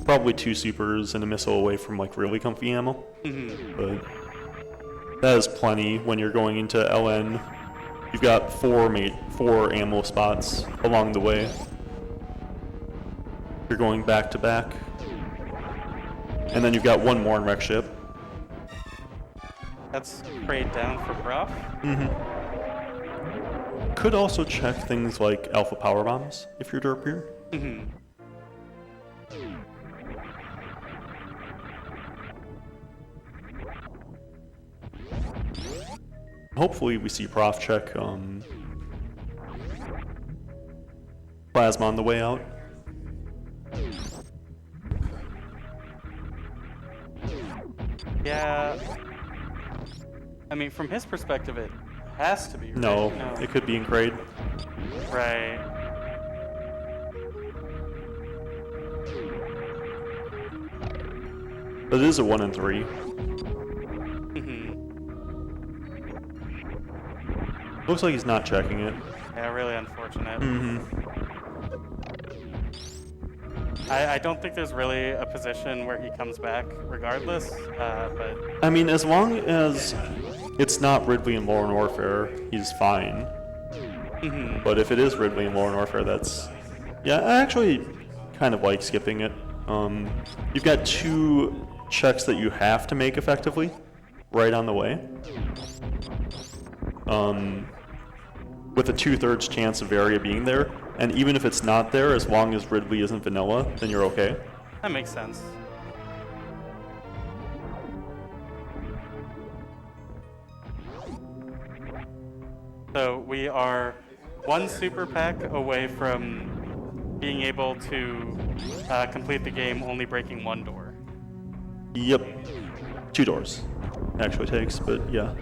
Probably 2 supers and a missile away from like really comfy ammo. But that is plenty when you're going into LN. You've got 4 ammo spots along the way. You're going back to back. And then you've got 1 more in Wreck Ship. That's prayed down for Prof. Could also check things like Alpha Power Bombs if you're Derp here. Hopefully we see Prof check Plasma on the way out. Yeah. I mean, from his perspective, it has to be. Right? No, it could be in grade. Right. But it is a 1 and 3. Looks like he's not checking it. Yeah, really unfortunate. Mm-hmm. I don't think there's really a position where he comes back regardless, but... I mean, as long as it's not Ridley and Modern Warfare, he's fine. But if it is Ridley and Modern Warfare, that's... Yeah, I actually kind of like skipping it. You've got 2 checks that you have to make effectively right on the way. With a 2/3 chance of Varia being there, and even if it's not there, as long as Ridley isn't vanilla, then you're okay. That makes sense. So we are 1 super pack away from being able to complete the game only breaking 1 door. Yep. 2 doors. Actually takes, but yeah.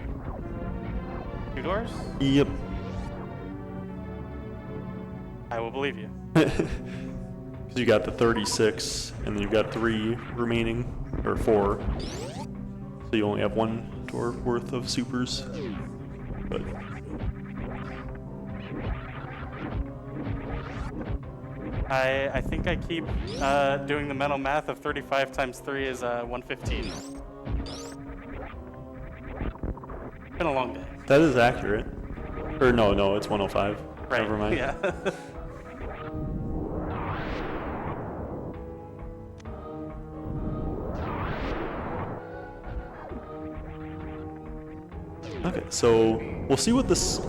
2 doors? Yep. I will believe you. Because you got the 36, and then you've got 3 remaining, or 4. So you only have 1 door worth of supers. But I think I keep doing the mental math of 35 times 3 is 115. Been a long day. that is accurate. Or no, it's 105. Right. Never mind. Yeah. Okay, so we'll see what this...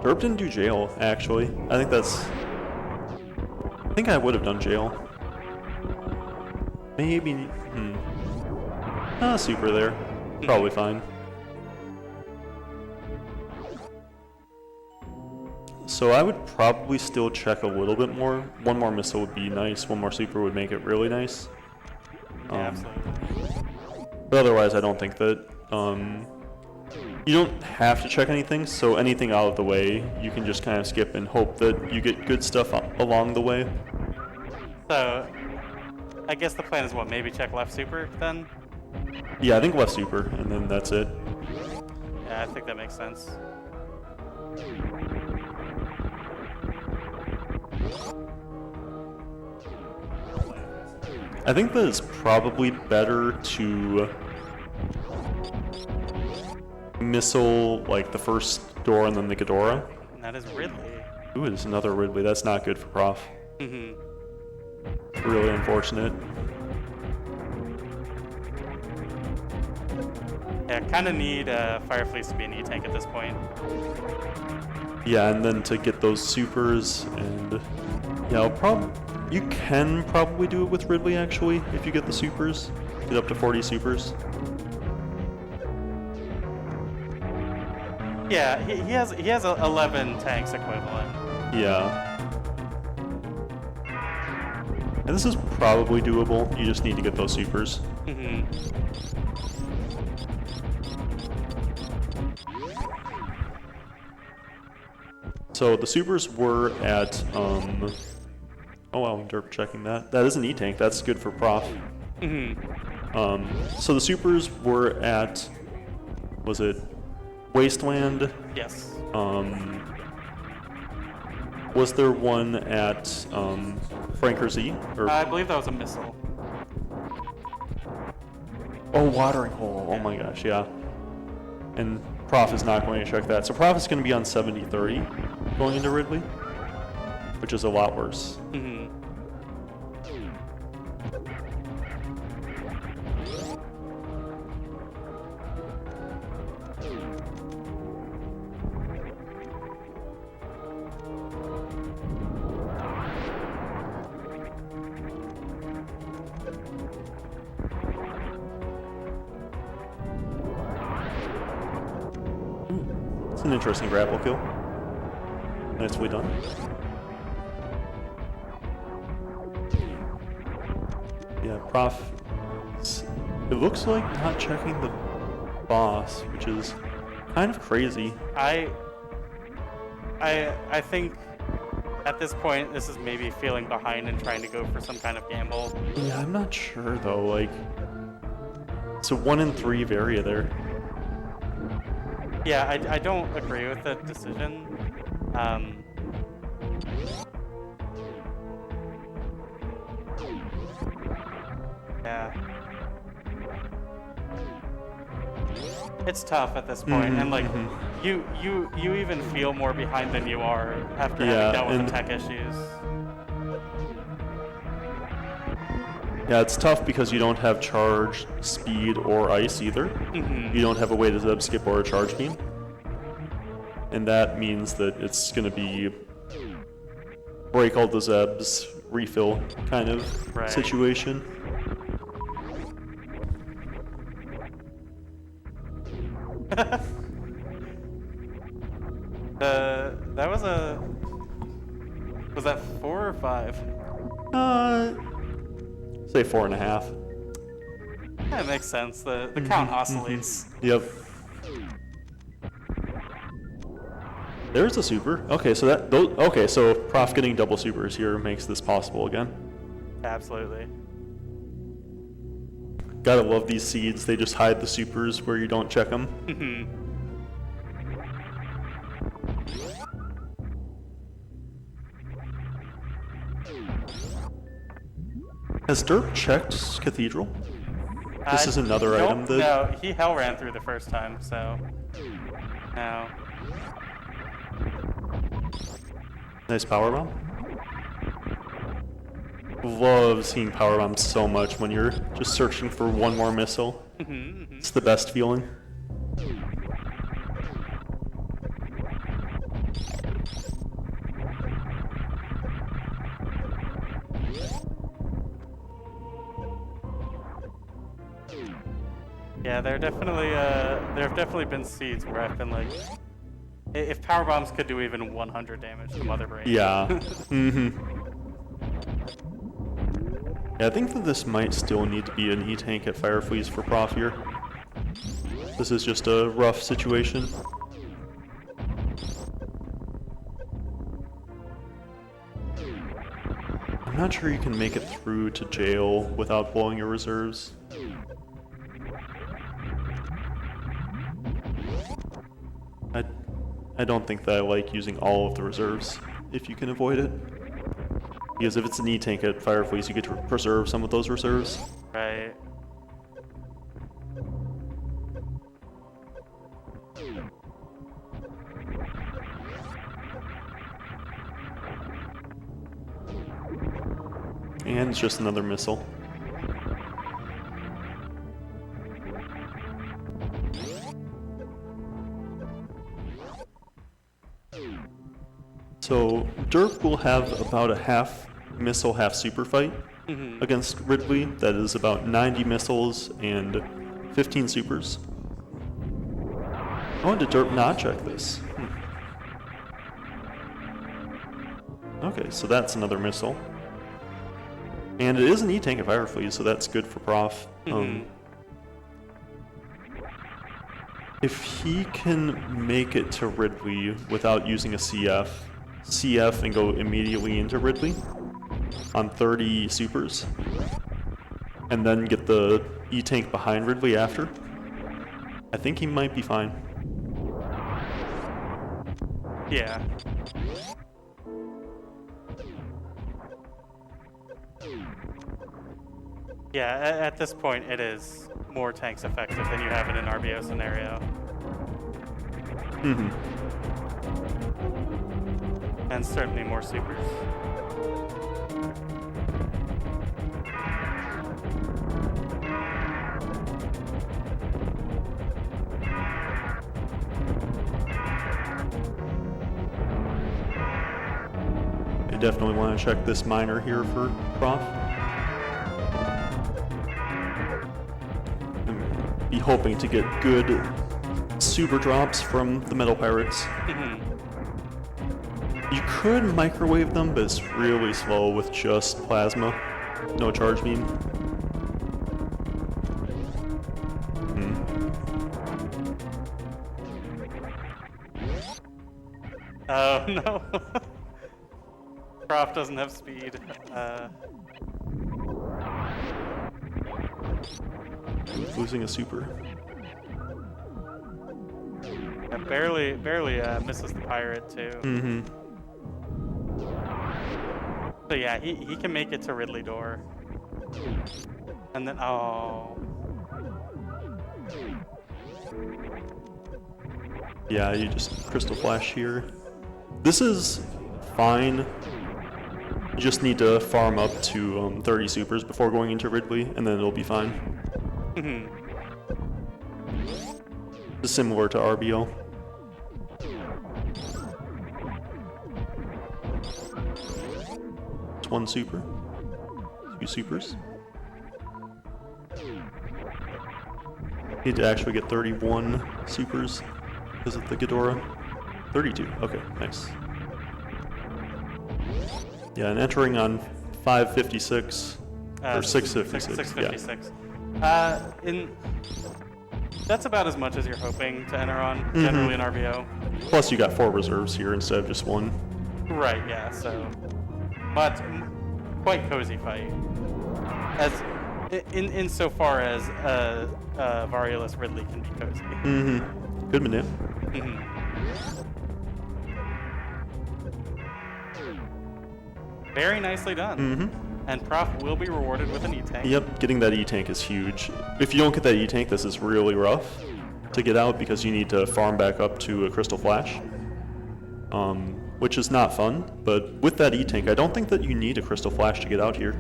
Derp didn't do jail, actually. I think I would have done jail. Maybe... super there. Probably fine. So I would probably still check a little bit more. 1 more missile would be nice. 1 more super would make it really nice. Yeah, absolutely. But otherwise, I don't think that... you don't have to check anything, so anything out of the way, you can just kind of skip and hope that you get good stuff along the way. So, I guess the plan is what, maybe check left super then? Yeah, I think left super, and then that's it. Yeah, I think that makes sense. I think that it's probably better to missile like the first door and then the Ghidorah. And that is Ridley. Ooh, it's another Ridley. That's not good for Prof. Really unfortunate. Yeah, kind of need Fire Fleece to be an E-tank at this point. Yeah, and then to get those supers and yeah, you can probably do it with Ridley actually if you get the supers. Get up to 40 supers. Yeah, he has 11 tanks equivalent. Yeah. And this is probably doable. You just need to get those supers. So the supers were at oh wow, Derp checking that. That is an E-tank. That's good for Prof. So the supers were at, was it Wasteland? Yes. Was there one at Franker Z? Or I believe that was a missile. oh, Watering Hole. Oh my gosh, yeah. And Prof is not going to check that. So Prof is going to be on 70-30 going into Ridley, which is a lot worse. It's an interesting grapple kill. Nicely done. Yeah, Prof, it looks like not checking the boss, which is kind of crazy. I think at this point this is maybe feeling behind and trying to go for some kind of gamble. Yeah, I'm not sure though. Like, it's a 1 in 3 area there. Yeah, I don't agree with the decision. Yeah. It's tough at this point, and like you even feel more behind than you are after having dealt with the tech issues. Yeah, it's tough because you don't have charge, speed, or ice either. You don't have a way to zeb skip or a charge beam. And that means that it's going to be break all the zebs, refill kind of situation. Was that 4 or 5? Say 4.5. Yeah, it makes sense. The count oscillates. Yep. There's a super. Okay, so so Prof getting double supers here makes this possible again. Absolutely. Gotta love these seeds. They just hide the supers where you don't check them. Has Derp checked Cathedral? This is another item that... No, he hell ran through the first time, so... No. Nice power bomb. Love seeing power bombs so much when you're just searching for one more missile. It's the best feeling. Yeah, there have definitely been seeds where I've been like, if power bombs could do even 100 damage to Mother Brain. Yeah. Yeah, I think that this might still need to be an E-Tank at Fire Freeze for Prof here. This is just a rough situation. I'm not sure you can make it through to jail without blowing your reserves. I don't think that I like using all of the reserves if you can avoid it. Because if it's an E-Tank at Fire Freeze, you get to preserve some of those reserves. Right. And it's just another missile. So Derp will have about a half missile, half super fight against Ridley. That is about 90 missiles and 15 supers. Oh, did Derp not check this? Okay, so that's another missile. And it is an E-Tank at Fire Freeze, so that's good for Prof. If he can make it to Ridley without using a CF and go immediately into Ridley on 30 supers, and then get the E-Tank behind Ridley after, I think he might be fine. Yeah. Yeah, at this point, it is more tanks effective than you have in an RBO scenario. And certainly more supers. I definitely want to check this miner here for Prof. And be hoping to get good super drops from the Metal Pirates. You could microwave them, but it's really slow with just plasma. No charge beam. Oh no. Prof doesn't have speed. Losing a super. Barely misses the pirate too. Mm-hmm. So yeah, he can make it to Ridley Door. And then, oh. Yeah, you just Crystal Flash here. This is fine. You just need to farm up to 30 supers before going into Ridley, and then it'll be fine. It's similar to RBL. It's one super. Two supers. Need to actually get 31 supers because of the Ghidorah. 32. Okay, nice. Yeah, and entering on 556 or 656. 656. That's about as much as you're hoping to enter on generally in RBO. Plus, you got 4 reserves here instead of just 1. Right. Yeah. So, but quite cozy fight. As insofar as Variolus Ridley can be cozy. Mm-hmm. Good manip. Very nicely done. And Prof will be rewarded with an E-Tank. Yep, getting that E-Tank is huge. If you don't get that E-Tank, this is really rough to get out because you need to farm back up to a Crystal Flash, which is not fun. But with that E-Tank, I don't think that you need a Crystal Flash to get out here.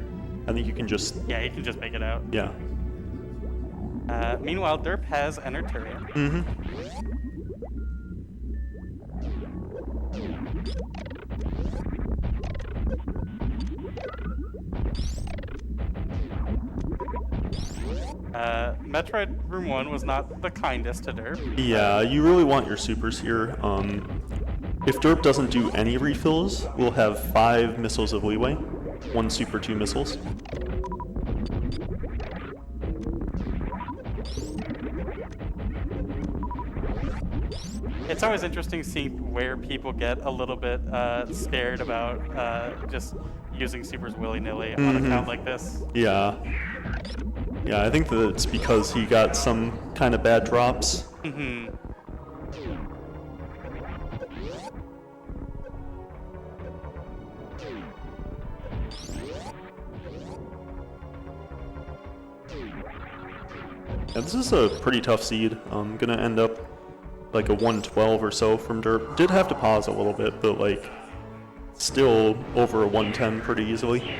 I think you can just... Yeah, you can just make it out. Yeah. Meanwhile, Derp has entered Tyrion. Metroid Room 1 was not the kindest to Derp. Yeah, you really want your supers here. If Derp doesn't do any refills, we'll have 5 missiles of leeway. 1 super, 2 missiles. It's always interesting seeing where people get a little bit scared about just using supers willy-nilly on an account like this. Yeah. Yeah, I think that it's because he got some kind of bad drops. Yeah, this is a pretty tough seed. I'm gonna end up like a 112 or so from Derp. Did have to pause a little bit, but like still over a 110 pretty easily.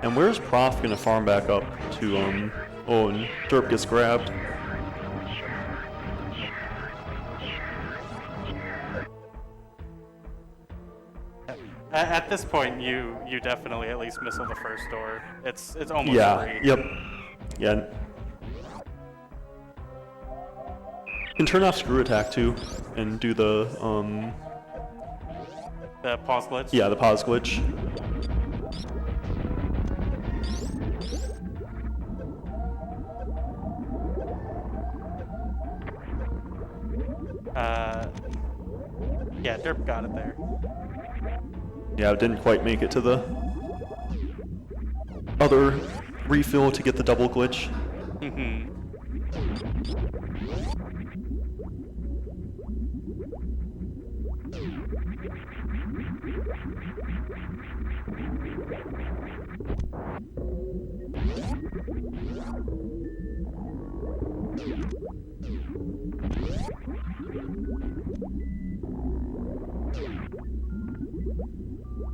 And where's Prof gonna farm back up to oh, and Derp gets grabbed. At this point, you definitely at least missile the first door. It's almost free. Yep. Yeah. You can turn off screw attack too, and do the pause glitch. Yeah, the pause glitch. Yeah, Derp got it there. Yeah, I didn't quite make it to the other refill to get the double glitch.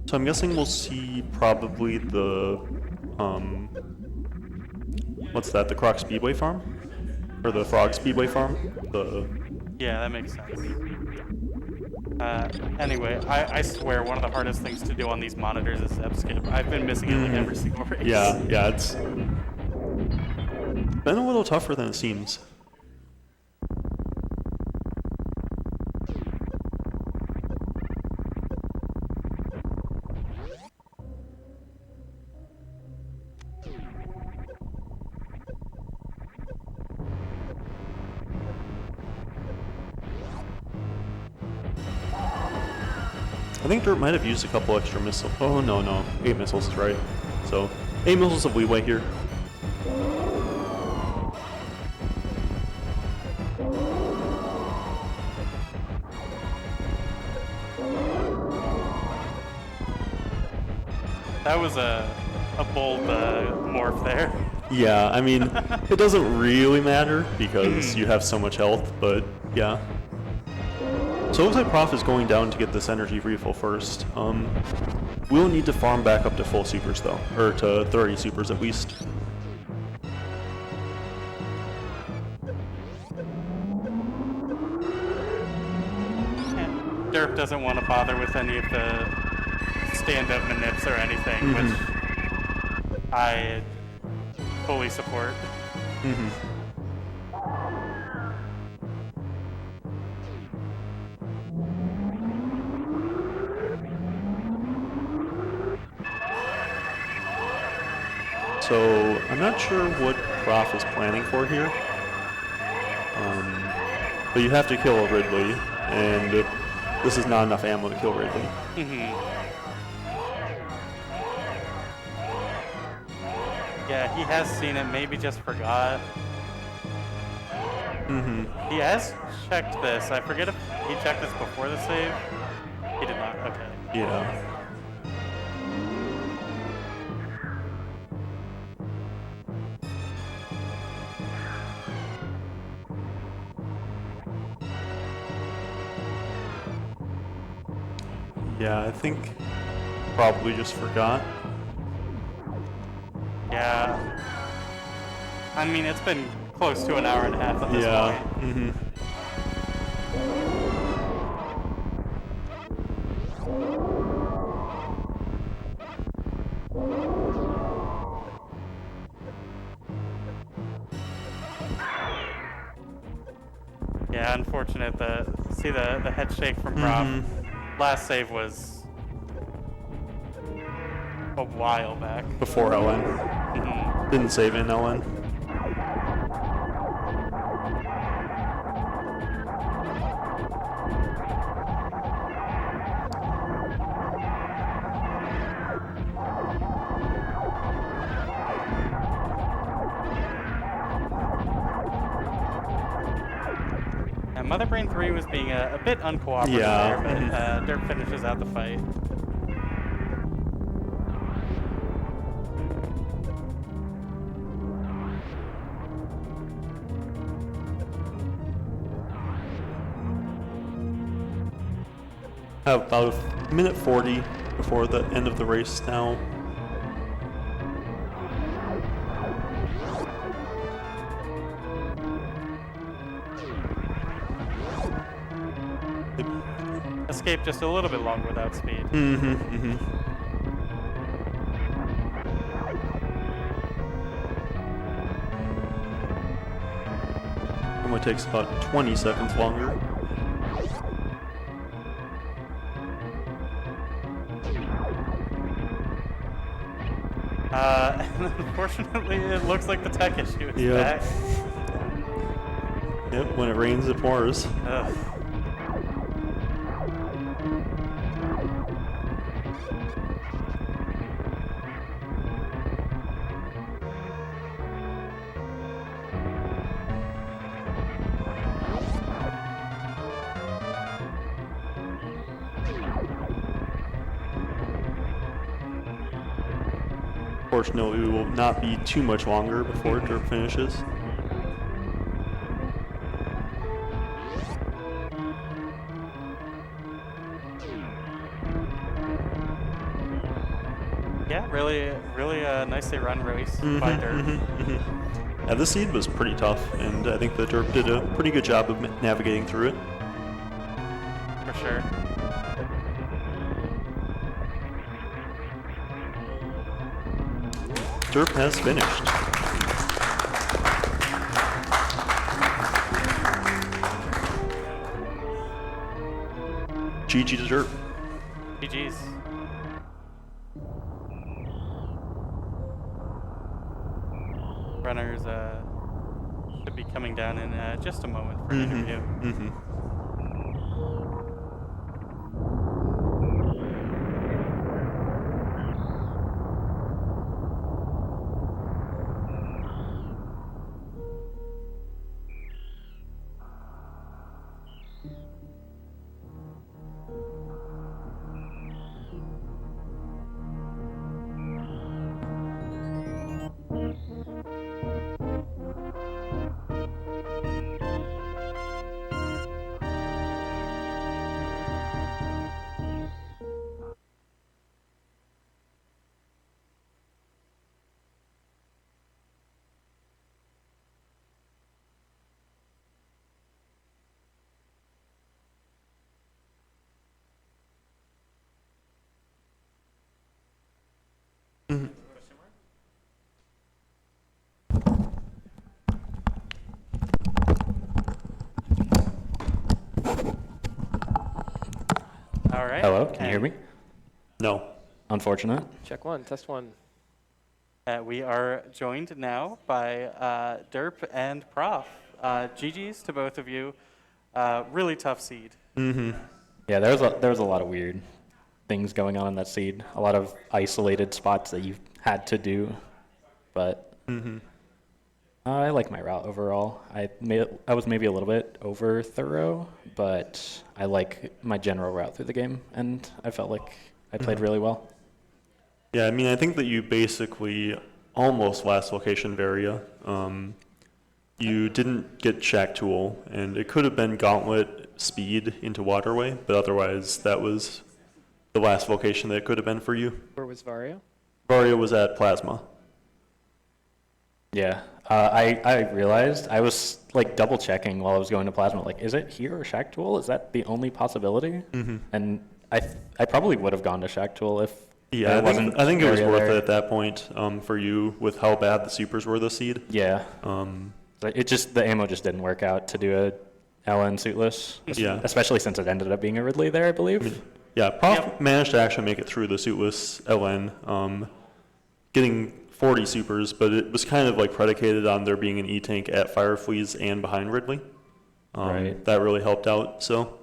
So I'm guessing we'll see probably the, what's that, the Croc Speedway farm? Or the Frog Speedway farm? Yeah, that makes sense. Anyway, I swear one of the hardest things to do on these monitors is step skip. I've been missing it like every single race. Yeah, it's been a little tougher than it seems. I think Derp might have used a couple extra missiles. Oh, no, no. 8 missiles is right. So, 8 missiles of leeway here. That was a bold morph there. Yeah, I mean, it doesn't really matter because you have so much health, but yeah. So it looks like Prof is going down to get this energy refill first. We'll need to farm back up to full supers though, or to 30 supers at least. And Derp doesn't want to bother with any of the stand-up manips or anything, which I fully support. So I'm not sure what Prof is planning for here. But you have to kill Ridley, and this is not enough ammo to kill Ridley. Yeah, he has seen it, maybe just forgot. He has checked this. I forget if he checked this before the save. He did not, okay. Yeah. Yeah, I think probably just forgot. Yeah. I mean, it's been close to an hour and a half at this point. Yeah, unfortunate. See the head shake from Prof. Last save was a while back. Before Ellen. Didn't save in Ellen. And Mother Brain 3 was being a bit uncooperative there, but Derp finishes out the fight. Have about a minute 40 before the end of the race now. Escape just a little bit longer without speed. Only takes about 20 seconds longer. Unfortunately, it looks like the tech issue is back. Yep, when it rains, it pours. Ugh. Fortunately, it will not be too much longer before Derp finishes. Yeah, really nicely run race by Derp. Yeah, this seed was pretty tough, and I think the Derp did a pretty good job of navigating through it. For sure. Derp has finished. GG to Derp. GG's. Runners should be coming down in just a moment for an interview. All right. Hello, can you hear me? No. Unfortunate. Check one, test one. We are joined now by Derp and Prof. GG's to both of you. Really tough seed. Yeah, there was a lot of weird things going on in that seed. A lot of isolated spots that you had to do, but I like my route overall. I was maybe a little bit over thorough, but I like my general route through the game, and I felt like I played really well. Yeah, I mean, I think that you basically almost last location Varia. You didn't get Shack Tool, and it could have been Gauntlet Speed into Waterway, but otherwise that was the last location that it could have been for you. Where was Varia? Varia was at Plasma. Yeah, I realized I was like double checking while I was going to Plasma. Like, is it here or Shack Tool? Is that the only possibility? And I probably would have gone to Shack Tool if Yeah, there I think it was Varia worth there. it at that point for you with how bad the supers were this seed. Yeah. But the ammo just didn't work out to do a LN suitless. Yeah. Especially since it ended up being a Ridley there, I believe. Yeah, Prof managed to actually make it through the suitless LN, getting 40 supers, but it was kind of like predicated on there being an E-tank at Firefleas and behind Ridley. Right. That really helped out, so.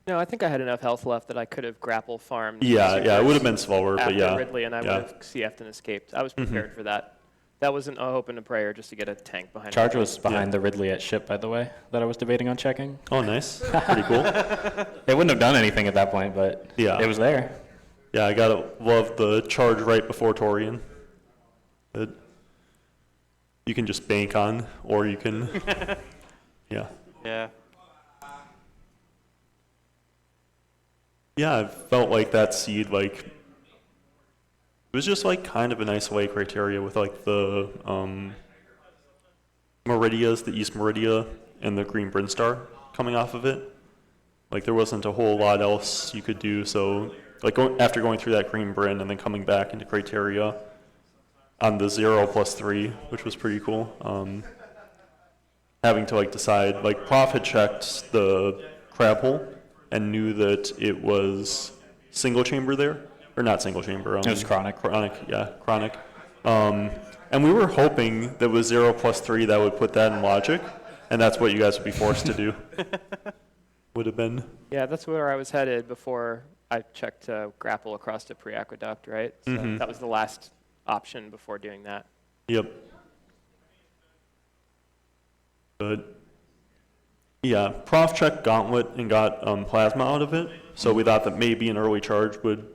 No, I think I had enough health left that I could have grapple farmed. Yeah, it would have supers been slower, but after yeah. Ridley, and I would have CF'd and escaped. I was prepared for that. That wasn't a hope and a prayer just to get a tank behind. Charge Ridley. was behind the Ridley at ship, by the way, that I was debating on checking. Oh, nice. Pretty cool. It wouldn't have done anything at that point, but Yeah. it was there. Yeah, I gotta love the charge right before Torian. That you can just bank on, or you can, yeah. Yeah. Yeah, I felt like that seed, like, it was just like kind of a nice away criteria with like the Meridias, the East Meridia, and the Green Brinstar coming off of it. Like there wasn't a whole lot else you could do, so like after going through that Green Brin and then coming back into criteria on the 0+3, which was pretty cool. Having to like decide, like Prof had checked the crab hole and knew that it was single chamber there, or not single chamber. It was chronic. Chronic, yeah, chronic. And we were hoping that with 0+3 that would put that in logic, and that's what you guys would be forced to do. Would have been. Yeah, that's where I was headed before I checked grapple across to pre-aqueduct, right? So that was the last option before doing that. Yep. But yeah, Prof checked Gauntlet and got Plasma out of it, so we thought that maybe an early charge would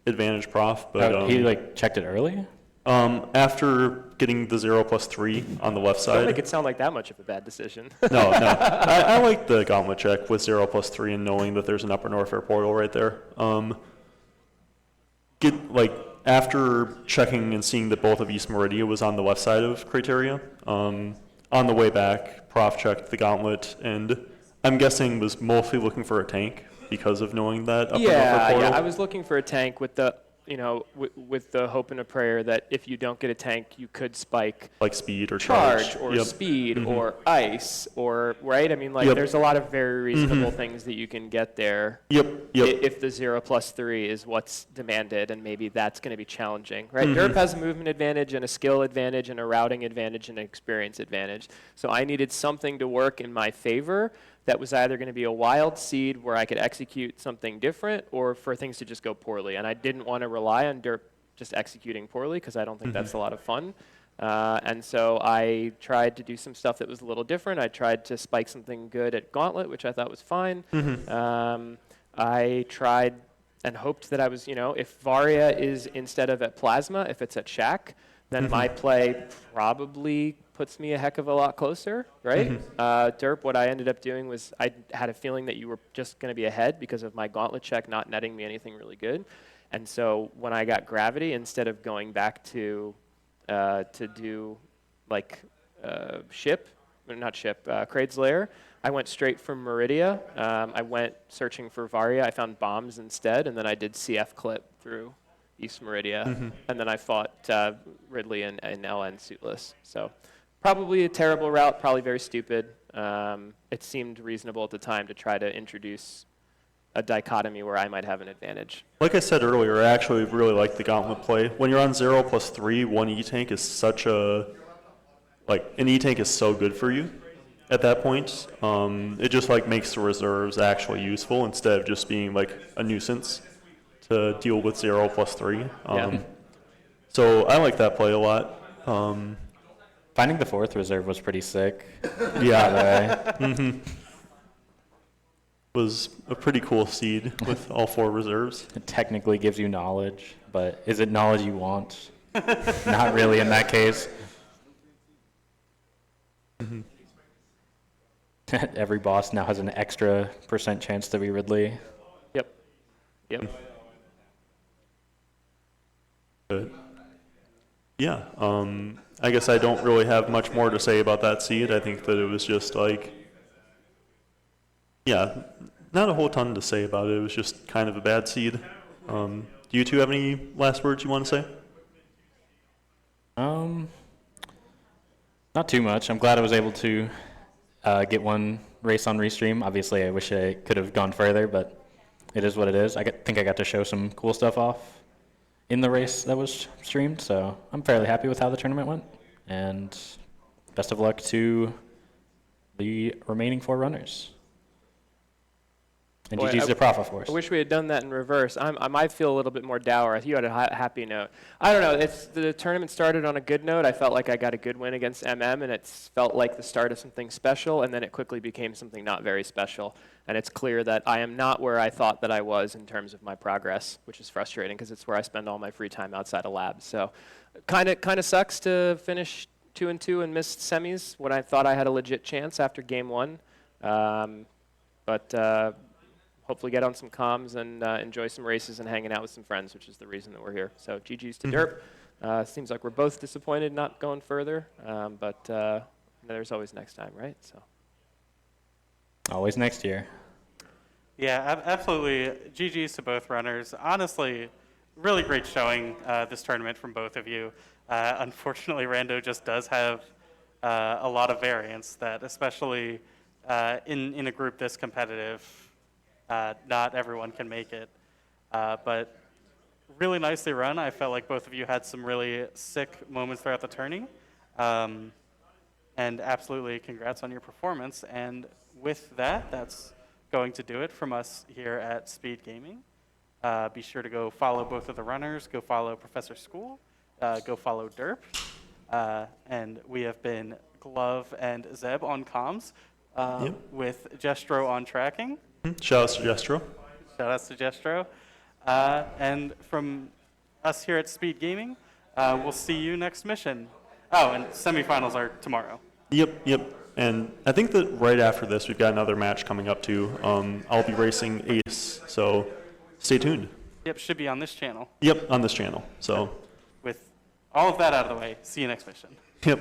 advantage Prof. But He like checked it early? after getting the 0+3 on the left Don't side. make it sound like that much of a bad decision. No. I like the Gauntlet check with 0+3 and knowing that there's an Upper North Air portal right there. After checking and seeing that both of East Meridia was on the left side of criteria, on the way back, Prof checked the Gauntlet and I'm guessing was mostly looking for a tank because of knowing that Upper North Air portal. Yeah, I was looking for a tank with the, with the hope and a prayer that if you don't get a tank, you could spike like speed or charge or Yep. speed or ice or, right? I mean, like, Yep. there's a lot of very reasonable things that you can get there. Yep. If the 0+3 is what's demanded, and maybe that's going to be challenging, right? Derp has a movement advantage and a skill advantage and a routing advantage and an experience advantage. So I needed something to work in my favor that was either going to be a wild seed where I could execute something different or for things to just go poorly. And I didn't want to rely on Derp just executing poorly because I don't think that's a lot of fun. And so I tried to do some stuff that was a little different. I tried to spike something good at Gauntlet, which I thought was fine. I tried and hoped that I was, if Varia is instead of at Plasma, if it's at Shack, then my play probably puts me a heck of a lot closer, right? Derp, what I ended up doing was I had a feeling that you were just going to be ahead because of my Gauntlet check not netting me anything really good. And so when I got Gravity, instead of going back to do like Kraid's Lair, I went straight from Meridia. I went searching for Varia. I found bombs instead, and then I did CF clip through East Meridia, and then I fought Ridley and LN suitless. So probably a terrible route, probably very stupid. It seemed reasonable at the time to try to introduce a dichotomy where I might have an advantage. Like I said earlier, I actually really like the gauntlet play. When you're on 0+3, one E-tank is such a, like, an E-tank is so good for you at that point. It just, like, makes the reserves actually useful instead of just being, like, a nuisance to deal with 0+3. Yeah. So I like that play a lot. Finding the 4th reserve was pretty sick. Yeah. Was a pretty cool seed with all 4 reserves. It technically gives you knowledge, but is it knowledge you want? Not really in that case. Every boss now has an extra % chance to be Ridley. Yep. Yep. But yeah, I guess I don't really have much more to say about that seed. I think that it was just like, yeah, not a whole ton to say about it. It was just kind of a bad seed. Do you two have any last words you want to say? Not too much. I'm glad I was able to get one race on Restream. Obviously, I wish I could have gone further, but it is what it is. I think I got to show some cool stuff off in the race that was streamed, so I'm fairly happy with how the tournament went. And best of luck to the remaining 4 runners. And Boy, GG's to Prof, of course. I wish we had done that in reverse. I might feel a little bit more dour. You had a happy note. I don't know. The tournament started on a good note. I felt like I got a good win against MM, and it felt like the start of something special, and then it quickly became something not very special. And it's clear that I am not where I thought that I was in terms of my progress, which is frustrating because it's where I spend all my free time outside of labs. So kind of sucks to finish 2-2 and miss semis when I thought I had a legit chance after game 1. But hopefully get on some comms and enjoy some races and hanging out with some friends, which is the reason that we're here. So GG's to Derp. Seems like we're both disappointed not going further, but there's always next time, right? So. Always next year. Yeah, absolutely. GG's to both runners. Honestly, really great showing this tournament from both of you. Unfortunately, Rando just does have a lot of variance that, especially in a group this competitive, not everyone can make it. But really nicely run. I felt like both of you had some really sick moments throughout the tourney. And absolutely congrats on your performance. And with that, that's going to do it from us here at Speedgaming. Be sure to go follow both of the runners. Go follow ProfessorSchool. Go follow Derp. And we have been Glove and Zeb on comms with Gestro on tracking. Shout out to Gestro. Shout out to Gestro. And from us here at Speedgaming, we'll see you next mission. Oh, and semifinals are tomorrow. Yep. And I think that right after this, we've got another match coming up too. I'll be racing Ace, so stay tuned. Yep, should be on this channel. Yep, on this channel. So with all of that out of the way, see you next mission.